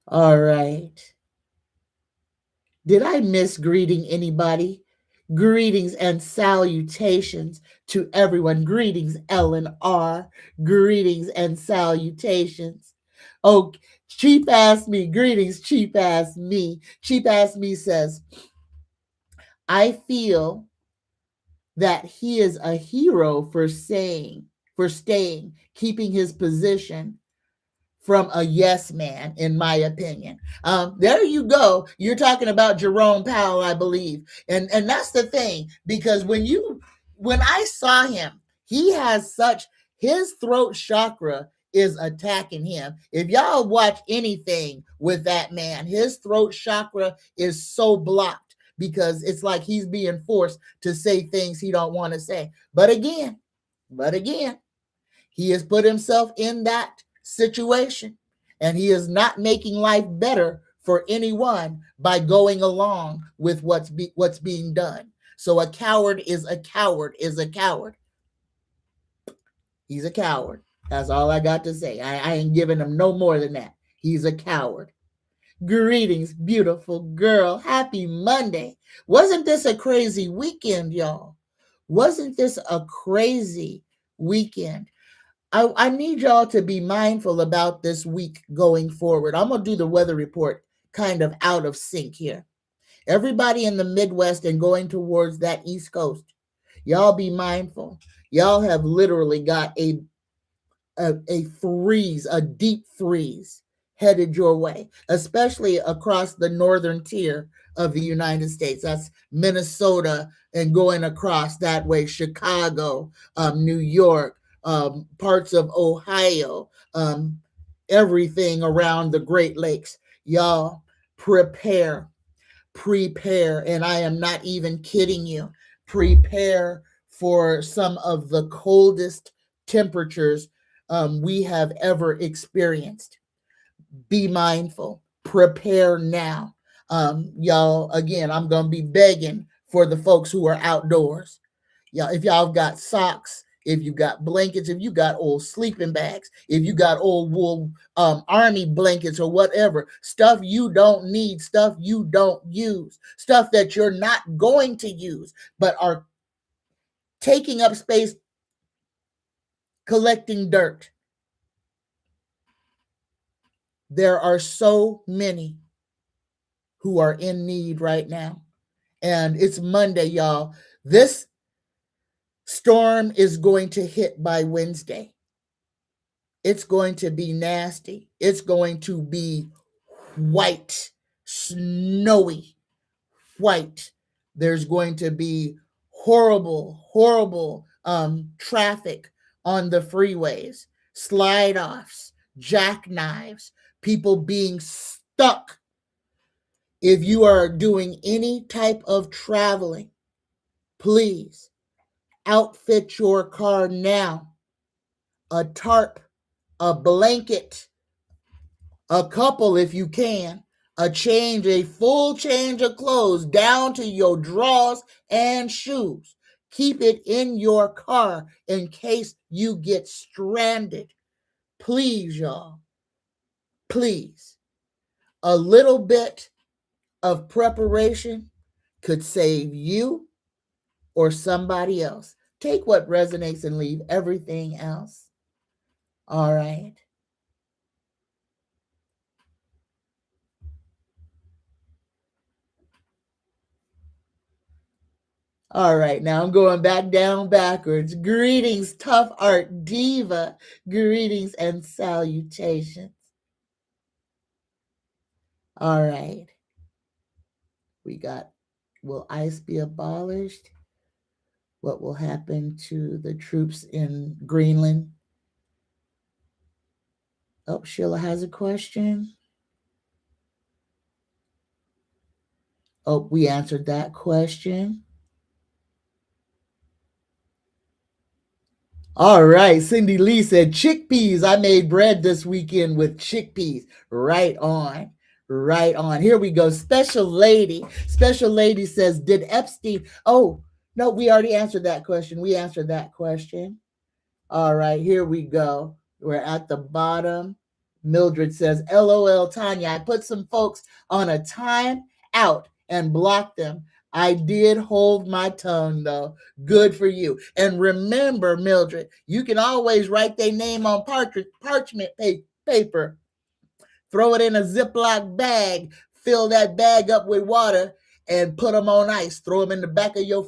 All right. Did I miss greeting anybody? Greetings and salutations to everyone. Greetings, Ellen R. Greetings and salutations. Oh, cheap ass me. Greetings, cheap ass me. Cheap ass me says, I feel that he is a hero for staying, keeping his position from a yes man, in my opinion. There you go. You're talking about Jerome Powell, I believe. And that's the thing, because when I saw him, he has his throat chakra is attacking him. If y'all watch anything with that man, his throat chakra is so blocked because it's like he's being forced to say things he don't want to say. But again, he has put himself in that situation, and he is not making life better for anyone by going along with what's being done. So a coward is a coward is a coward. He's a coward. That's all I got to say. I ain't giving him no more than that. He's a coward. Greetings, beautiful girl. Happy Monday. Wasn't this a crazy weekend, y'all? Wasn't this a crazy weekend? I need y'all to be mindful about this week going forward. I'm going to do the weather report kind of out of sync here. Everybody in the Midwest and going towards that East Coast, y'all be mindful. Y'all have literally got a freeze, a deep freeze headed your way, especially across the northern tier of the United States. That's Minnesota and going across that way, Chicago, New York, parts of Ohio, everything around the Great Lakes. Y'all prepare, and I am not even kidding you. Prepare for some of the coldest temperatures we have ever experienced. Be mindful. Prepare now. Y'all, again, I'm going to be begging for the folks who are outdoors. Y'all, if y'all got socks, if you got blankets, if you got old sleeping bags, if you got old wool army blankets or whatever, stuff you don't need, stuff you don't use, stuff that you're not going to use, but are taking up space, collecting dirt. There are so many who are in need right now. And it's Monday, y'all. This storm is going to hit by Wednesday. It's going to be nasty. It's going to be white, snowy white. There's going to be horrible traffic on the freeways, slide offs, jackknives, people being stuck. If you are doing any type of traveling, please outfit your car now. A tarp, a blanket, a couple if you can, a full change of clothes down to your drawers and shoes. Keep it in your car in case you get stranded. Please, y'all. Please. A little bit of preparation could save you or somebody else. Take what resonates and leave everything else. All right. All right, now I'm going back down backwards. Greetings, Tough Art Diva. Greetings and salutations. All right. We got, will ICE be abolished? What will happen to the troops in Greenland? Oh, Sheila has a question. Oh, we answered that question. All right. Cindy Lee said chickpeas. I made bread this weekend with chickpeas. Right on. Right on. Here we go. Special Lady. Special Lady says, did Epstein? Oh, no, we already answered that question. We answered that question. All right, here we go. We're at the bottom. Mildred says, LOL, Tanya, I put some folks on a time out and blocked them. I did hold my tongue, though. Good for you. And remember, Mildred, you can always write their name on parchment paper, throw it in a Ziploc bag, fill that bag up with water, and put them on ice. Throw them in the back of your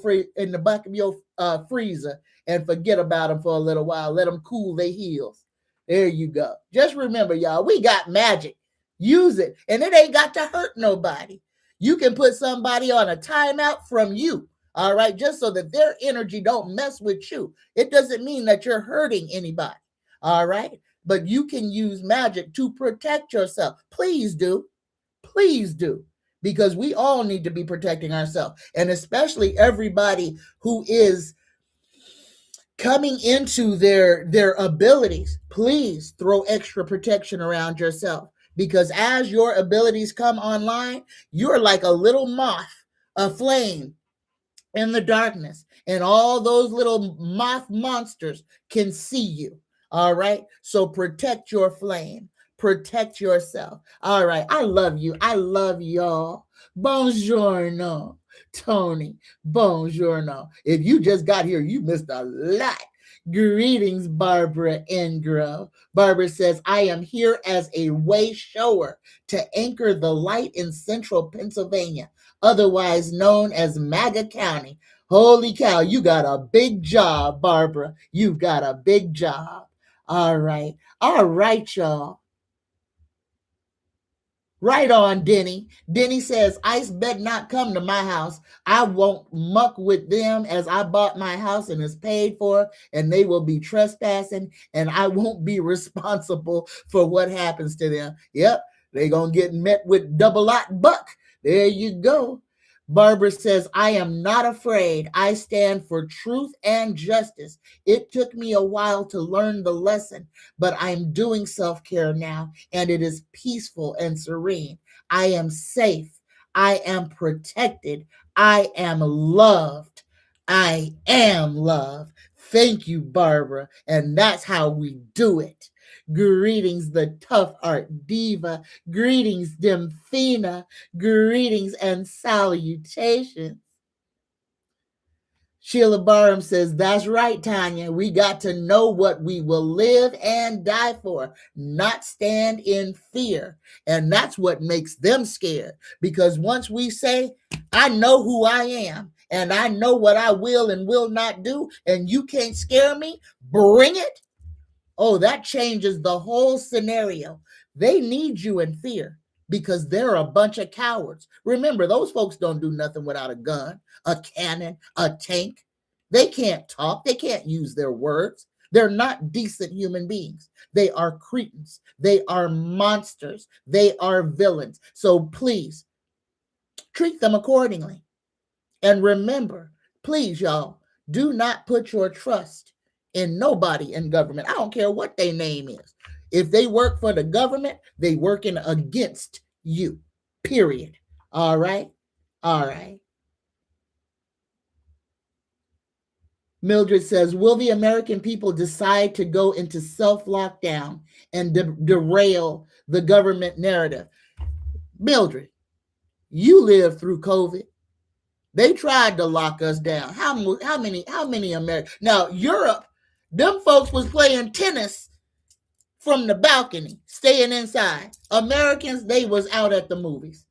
freezer, and forget about them for a little while. Let them cool their heels. There you go. Just remember, y'all, we got magic. Use it, and it ain't got to hurt nobody. You can put somebody on a timeout from you, all right, just so that their energy don't mess with you. It doesn't mean that you're hurting anybody, all right? But you can use magic to protect yourself. Please do. Please do. Because we all need to be protecting ourselves. And especially everybody who is coming into their abilities. Please throw extra protection around yourself. Because as your abilities come online, you're like a little moth, a flame in the darkness, and all those little moth monsters can see you. All right, so protect your flame, protect yourself. All right, I love you. I love y'all. Buongiorno, Tony. Buongiorno. If you just got here, you missed a lot. Greetings, Barbara Ingro. Barbara says, I am here as a way shower to anchor the light in central Pennsylvania, otherwise known as MAGA County. Holy cow, you got a big job, Barbara. You've got a big job. All right. All right, y'all. Right on, Denny. Denny says, ICE bet not come to my house. I won't muck with them as I bought my house and is paid for, and they will be trespassing, and I won't be responsible for what happens to them. Yep, they going to get met with double-lot buck. There you go. Barbara says, I am not afraid. I stand for truth and justice. It took me a while to learn the lesson, but I'm doing self-care now, and it is peaceful and serene. I am safe. I am protected. I am loved. I am loved. Thank you, Barbara. And that's how we do it. Greetings, the tough art diva. Greetings, Demphina. Greetings and salutations. Sheila Barham says, that's right, Tanya. We got to know what we will live and die for, not stand in fear. And that's what makes them scared. Because once we say, I know who I am, and I know what I will and will not do, and you can't scare me, bring it. Oh, that changes the whole scenario. They need you in fear because they're a bunch of cowards. Remember, those folks don't do nothing without a gun, a cannon, a tank. They can't talk. They can't use their words. They're not decent human beings. They are cretins. They are monsters. They are villains. So please treat them accordingly. And remember, please, y'all, do not put your trust in nobody in government. I don't care what their name is. If they work for the government, they working against you, period. All right? All right. Mildred says, will the American people decide to go into self-lockdown and derail the government narrative? Mildred, you lived through COVID. They tried to lock us down. How many Americans? Now, Europe, them folks was playing tennis from the balcony, staying inside. Americans, they was out at the movies.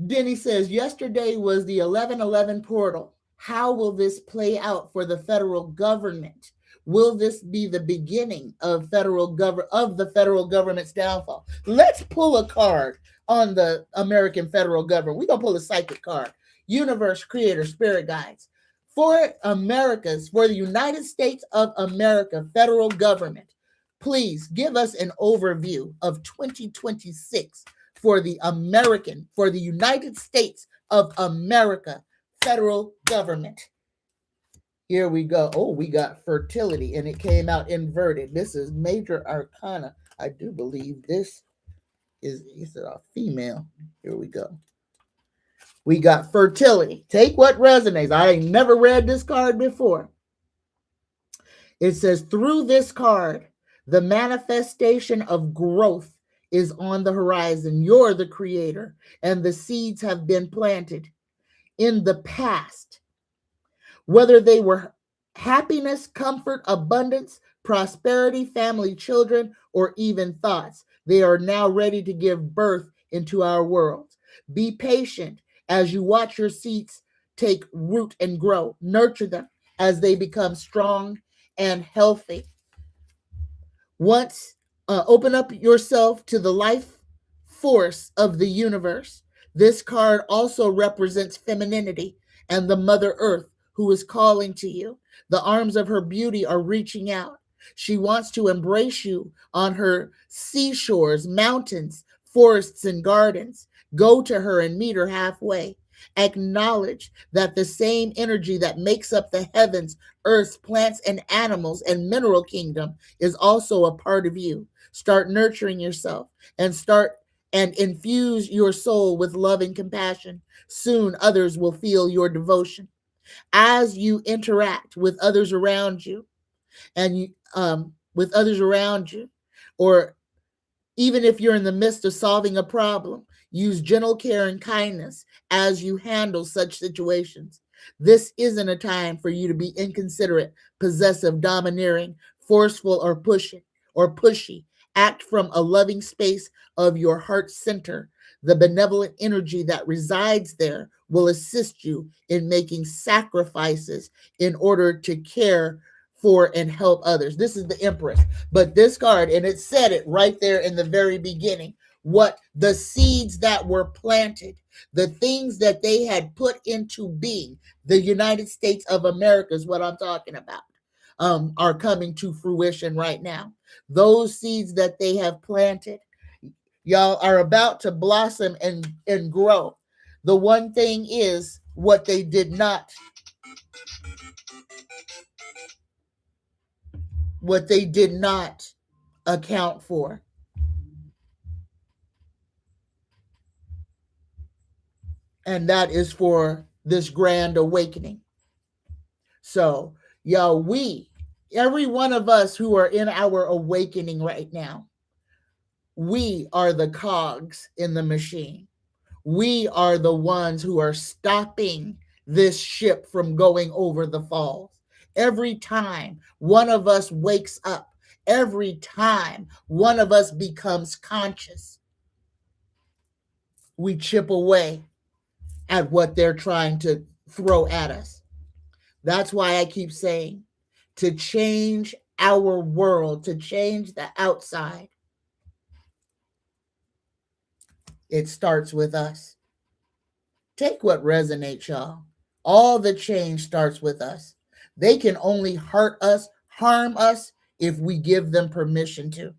Denny says, yesterday was the 11/11 portal. How will this play out for the federal government? Will this be the beginning of the federal government's downfall? Let's pull a card on the American federal government. We're going to pull a psychic card. Universe, creator, spirit guides. For the United States of America federal government, please give us an overview of 2026 for the United States of America federal government. Here we go. Oh, we got fertility, and it came out inverted. This is major arcana. I do believe this is a female. Here we go. We got fertility. Take what resonates. I ain't never read this card before. It says, through this card, the manifestation of growth is on the horizon. You're the creator, and the seeds have been planted in the past. Whether they were happiness, comfort, abundance, prosperity, family, children, or even thoughts, they are now ready to give birth into our world. Be patient as you watch your seeds take root and grow. Nurture them as they become strong and healthy. Once open up yourself to the life force of the universe. This card also represents femininity and the Mother Earth who is calling to you. The arms of her beauty are reaching out. She wants to embrace you on her seashores, mountains, forests, and gardens. Go to her and meet her halfway. Acknowledge that the same energy that makes up the heavens, earths, plants, and animals and mineral kingdom is also a part of you. Start nurturing yourself and infuse your soul with love and compassion. Soon others will feel your devotion. As you interact with others around you, and you with others around you, or even if you're in the midst of solving a problem, use gentle care and kindness as you handle such situations. This isn't a time for you to be inconsiderate, possessive, domineering, forceful, or pushy. Act from a loving space of your heart center. The benevolent energy that resides there will assist you in making sacrifices in order to care for and help others. This is the Empress. But this card, and it said it right there in the very beginning, what the seeds that were planted, the things that they had put into being, the United States of America is what I'm talking about, are coming to fruition right now. Those seeds that they have planted, y'all, are about to blossom and grow. The one thing is what they did not account for. And that is for this grand awakening. So, y'all, every one of us who are in our awakening right now, we are the cogs in the machine. We are the ones who are stopping this ship from going over the falls. Every time one of us wakes up, every time one of us becomes conscious, we chip away at what they're trying to throw at us. That's why I keep saying, to change our world, to change the outside, it starts with us. Take what resonates, y'all. All the change starts with us. They can only hurt us, harm us, if we give them permission to.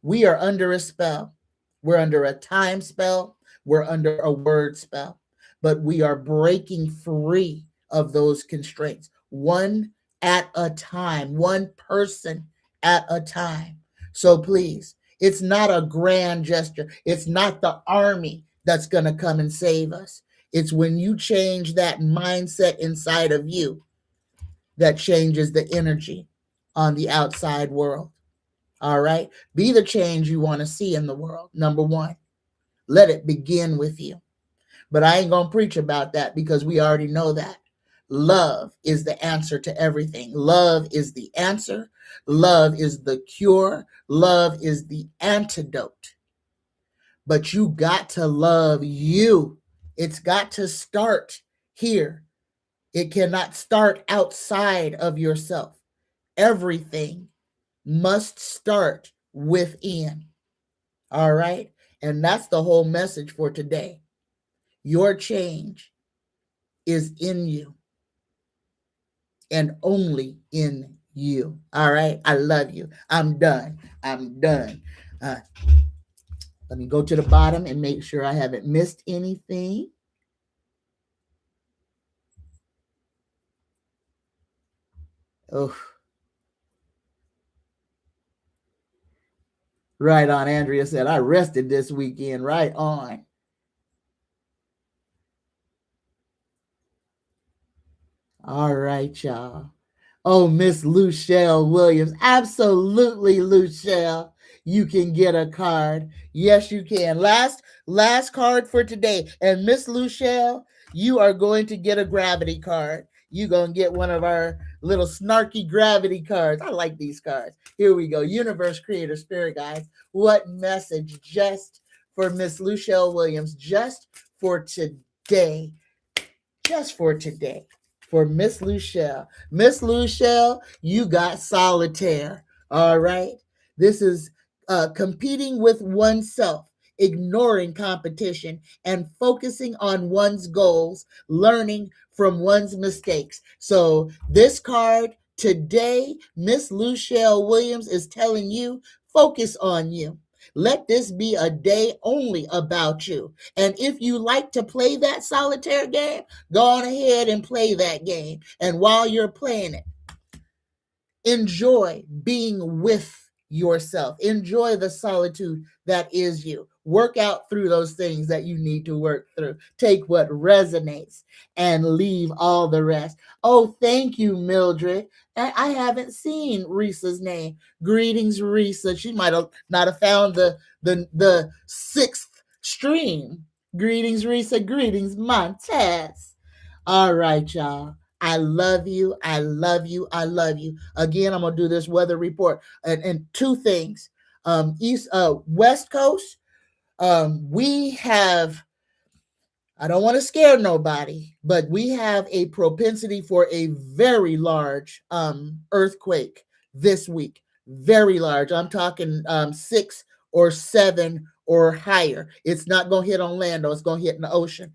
We are under a spell. We're under a time spell. We're under a word spell. But we are breaking free of those constraints, one at a time, one person at a time. So please, it's not a grand gesture. It's not the army that's going to come and save us. It's when you change that mindset inside of you that changes the energy on the outside world. All right? Be the change you want to see in the world. Number one, let it begin with you. But I ain't going to preach about that because we already know that. Love is the answer to everything. Love is the answer. Love is the cure. Love is the antidote. But you got to love you. It's got to start here. It cannot start outside of yourself. Everything must start within. All right? And that's the whole message for today. Your change is in you and only in you. All right? I love you. I'm done. Let me go to the bottom and make sure I haven't missed anything. Oh, right on. Andrea said, I rested this weekend. Right on. All right, y'all. Oh, Miss Luchelle Williams. Absolutely, Luchelle. You can get a card. Yes, you can. Last card for today. And Miss Luchelle, you are going to get a gravity card. You're going to get one of our little snarky gravity cards. I like these cards. Here we go. Universe, Creator, Spirit Guides. What message just for Miss Luchelle Williams, just for today. Just for today. For Miss Luchelle. Miss Luchelle, you got solitaire. All right. This is competing with oneself, ignoring competition, and focusing on one's goals, learning from one's mistakes. So, this card today, Miss Luchelle Williams is telling you focus on you. Let this be a day only about you. And if you like to play that solitaire game, go on ahead and play that game. And while you're playing it, enjoy being with yourself. Enjoy the solitude that is you. Work out through those things that you need to work through. Take what resonates and leave all the rest. Oh, thank you, Mildred. I haven't seen Risa's name. Greetings, Risa. She might have not have found the sixth stream. Greetings, Risa. Greetings, Montez. All right, y'all. I love you. I love you. I love you. Again, I'm gonna do this weather report and two things. West Coast. We have. I don't want to scare nobody, but we have a propensity for a very large earthquake this week. Very large. I'm talking 6 or 7 or higher. It's not gonna hit on land, though. It's gonna hit in the ocean.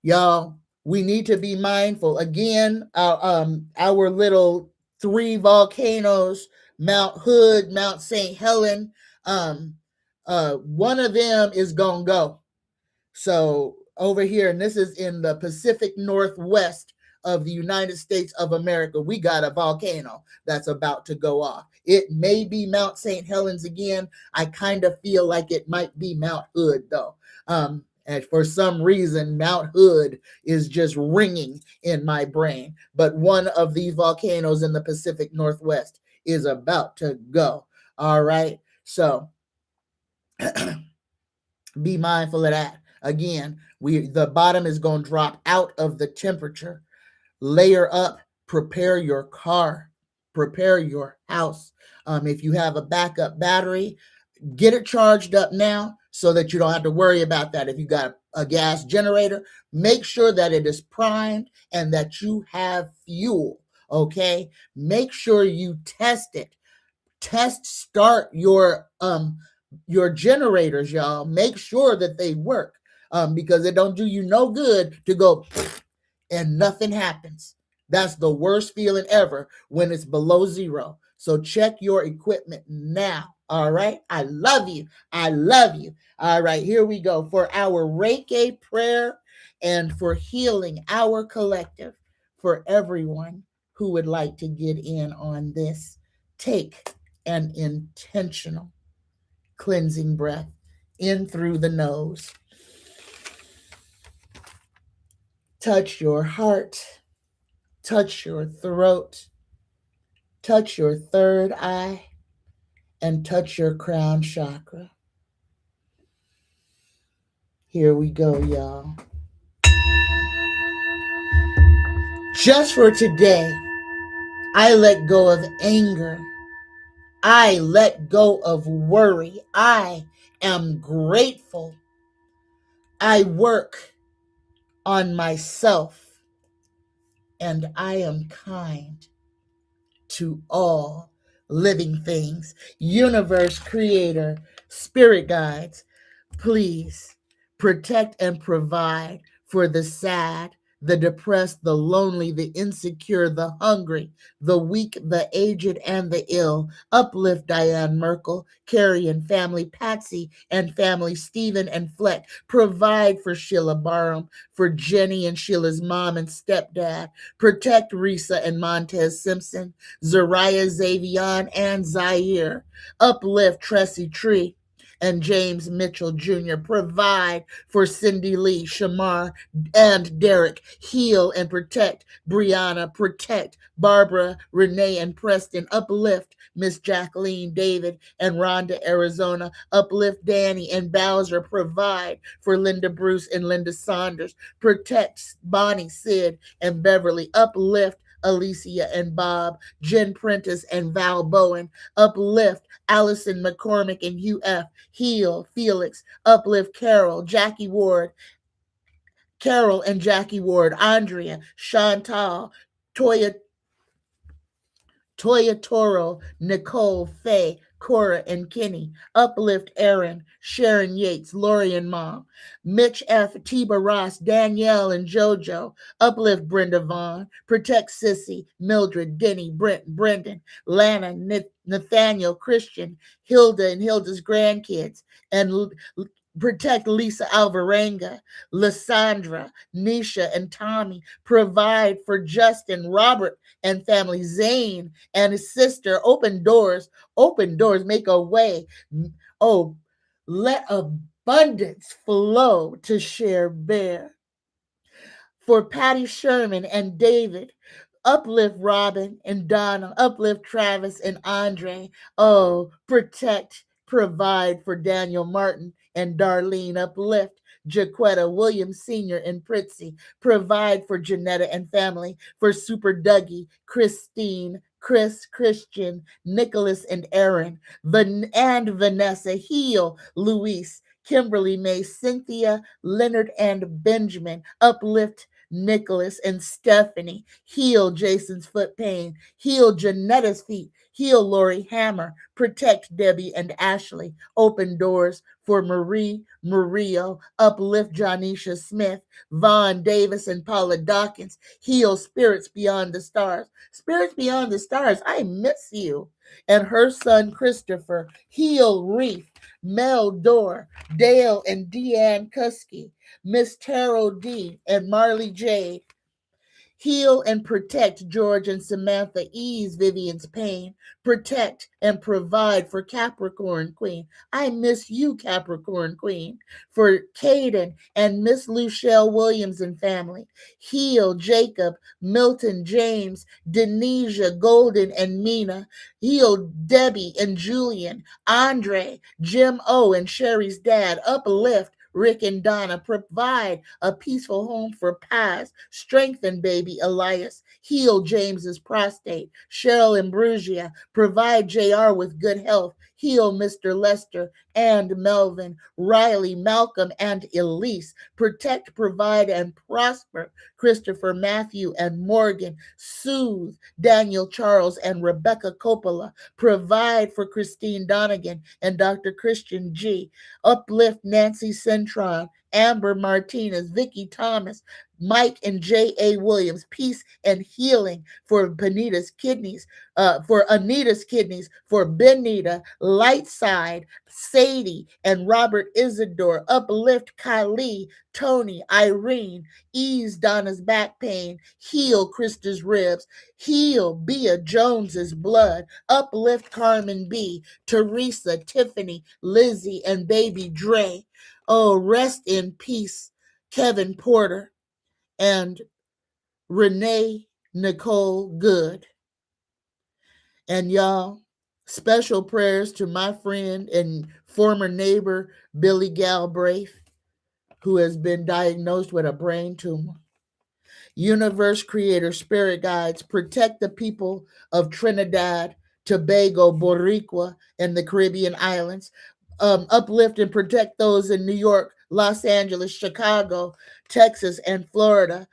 Y'all, we need to be mindful. Again, our little 3 volcanoes, Mount Hood, Mount St. Helen, one of them is gonna go. So over here, and this is in the Pacific Northwest of the United States of America, we got a volcano that's about to go off. It may be Mount St. Helens again. I kind of feel like it might be Mount Hood, though. And for some reason, Mount Hood is just ringing in my brain. But one of these volcanoes in the Pacific Northwest is about to go. All right. So be mindful of that. Again, the bottom is going to drop out of the temperature. Layer up, prepare your car, prepare your house. If you have a backup battery, get it charged up now so that you don't have to worry about that. If you got a gas generator, make sure that it is primed and that you have fuel, okay? Make sure you test it. Start your generators, y'all. Make sure that they work, because it don't do you no good to go and nothing happens. That's the worst feeling ever when it's below zero. So check your equipment now. All right. I love you. I love you. All right. Here we go for our Reiki prayer and for healing our collective. For everyone who would like to get in on this, take an intentional cleansing breath in through the nose. Touch your heart, touch your throat, touch your third eye, and touch your crown chakra. Here we go, y'all. Just for today, I let go of anger. I let go of worry. I am grateful. I work on myself, and I am kind to all living things. Universe, Creator, Spirit Guides, please protect and provide for the sad, the depressed, the lonely, the insecure, the hungry, the weak, the aged, and the ill. Uplift Diane Merkel, Carrie and family, Patsy and family, Stephen and Fleck. Provide for Sheila Barham, for Jenny and Sheila's mom and stepdad. Protect Risa and Montez Simpson, Zariah, Xavion, and Zaire. Uplift Tressie Tree and James Mitchell Jr. Provide for Cindy Lee, Shamar, and Derek. Heal and protect Brianna. Protect Barbara, Renee, and Preston. Uplift Miss Jacqueline, David, and Rhonda, Arizona. Uplift Danny and Bowser. Provide for Linda Bruce and Linda Saunders. Protect Bonnie, Sid, and Beverly. Uplift Alicia and Bob, Jen Prentice and Val Bowen. Uplift Allison McCormick and Hugh F. Heal Felix. Uplift Carol and Jackie Ward, Andrea, Chantal, Toya Toro, Nicole, Faye, Cora, and Kenny. Uplift Aaron, Sharon Yates, Lori and Mom. Mitch F., Tiba Ross, Danielle, and JoJo. Uplift Brenda Vaughn. Protect Sissy, Mildred, Denny, Brent, Brendan, Lana, Nathaniel, Christian, Hilda, and Hilda's grandkids. And protect Lisa Alvarenga, Lysandra, Nisha, and Tommy. Provide for Justin, Robert, and family, Zane and his sister. Open doors, make a way. Oh, let abundance flow to share bear. For Patty Sherman and David. Uplift Robin and Donna. Uplift Travis and Andre. Oh, protect, provide for Daniel Martin and Darlene. Uplift Jaquetta Williams Sr. and Pritzy. Provide for Janetta and family. For Super Dougie, Christine, Chris, Christian, Nicholas, and Aaron. And Vanessa. Heal Luis, Kimberly, May, Cynthia, Leonard, and Benjamin. Uplift Nicholas and Stephanie. Heal Jason's foot pain. Heal Janetta's feet. Heal Lori Hammer. Protect Debbie and Ashley. Open doors for Marie Murillo. Uplift Jonisha Smith, Vaughn Davis, and Paula Dawkins. Heal Spirits Beyond the Stars. Spirits Beyond the Stars, I miss you. And her son Christopher. Heal Reef, Mel Dorr, Dale and Deanne Kuski. Miss Taro D. and Marley Jade. Heal and protect George and Samantha. Ease Vivian's pain. Protect and provide for Capricorn Queen. I miss you, Capricorn Queen. For Caden and Miss Luchelle Williams and family. Heal Jacob, Milton, James, Denisha, Golden, and Mina. Heal Debbie and Julian, Andre, Jim O, and Sherry's dad. Uplift Rick and Donna. Provide a peaceful home for Paz. Strengthen baby Elias. Heal James's prostate. Cheryl and Brugia. Provide JR with good health. Heal Mr. Lester and Melvin, Riley, Malcolm, and Elise. Protect, provide, and prosper Christopher, Matthew, and Morgan. Soothe Daniel Charles and Rebecca Coppola. Provide for Christine Donegan and Dr. Christian G. Uplift Nancy Centron, Amber Martinez, Vicky Thomas, Mike and J.A. Williams. Peace and healing for Benita's kidneys, for Anita's kidneys, for Benita, Lightside, Sadie, and Robert Isidore. Uplift Kylie, Tony, Irene. Ease Donna's back pain. Heal Krista's ribs. Heal Bea Jones's blood. Uplift Carmen B., Teresa, Tiffany, Lizzie, and baby Dre. Oh, rest in peace, Kevin Porter and Renee Nicole Good. And y'all, special prayers to my friend and former neighbor, Billy Galbraith, who has been diagnosed with a brain tumor. Universe Creator, Spirit Guides, protect the people of Trinidad, Tobago, Boricua, and the Caribbean islands. Uplift and protect those in New York, Los Angeles, Chicago, Texas, and Florida.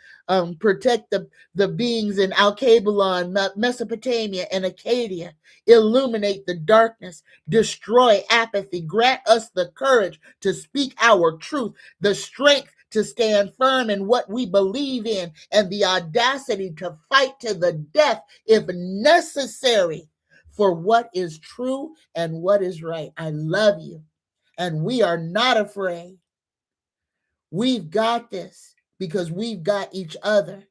Protect the beings in Alkebulan, Mesopotamia, and Acadia. Illuminate the darkness. Destroy apathy. Grant us the courage to speak our truth, the strength to stand firm in what we believe in and the audacity to fight to the death if necessary for what is true and what is right. I love you. And we are not afraid. We've got this because we've got each other.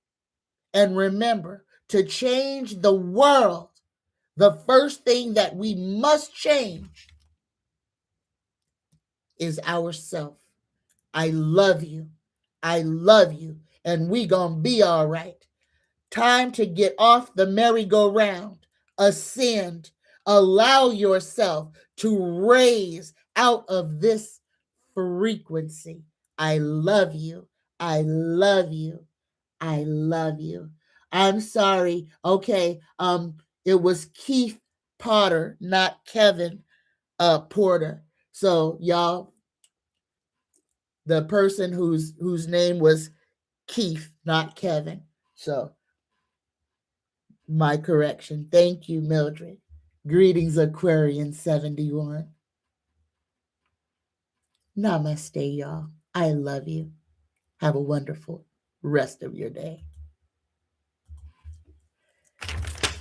And remember, to change the world, the first thing that we must change is ourselves. I love you. I love you. And we gonna be all right. Time to get off the merry-go-round. Ascend. Allow yourself to raise out of this frequency. I love you. I love you. I love you. I'm sorry. Okay. It was Keith Potter, not Kevin Porter. So y'all, the person whose name was Keith, not Kevin. So my correction. Thank you, Mildred. Greetings, Aquarian 71. Namaste, y'all. I love you. Have a wonderful rest of your day.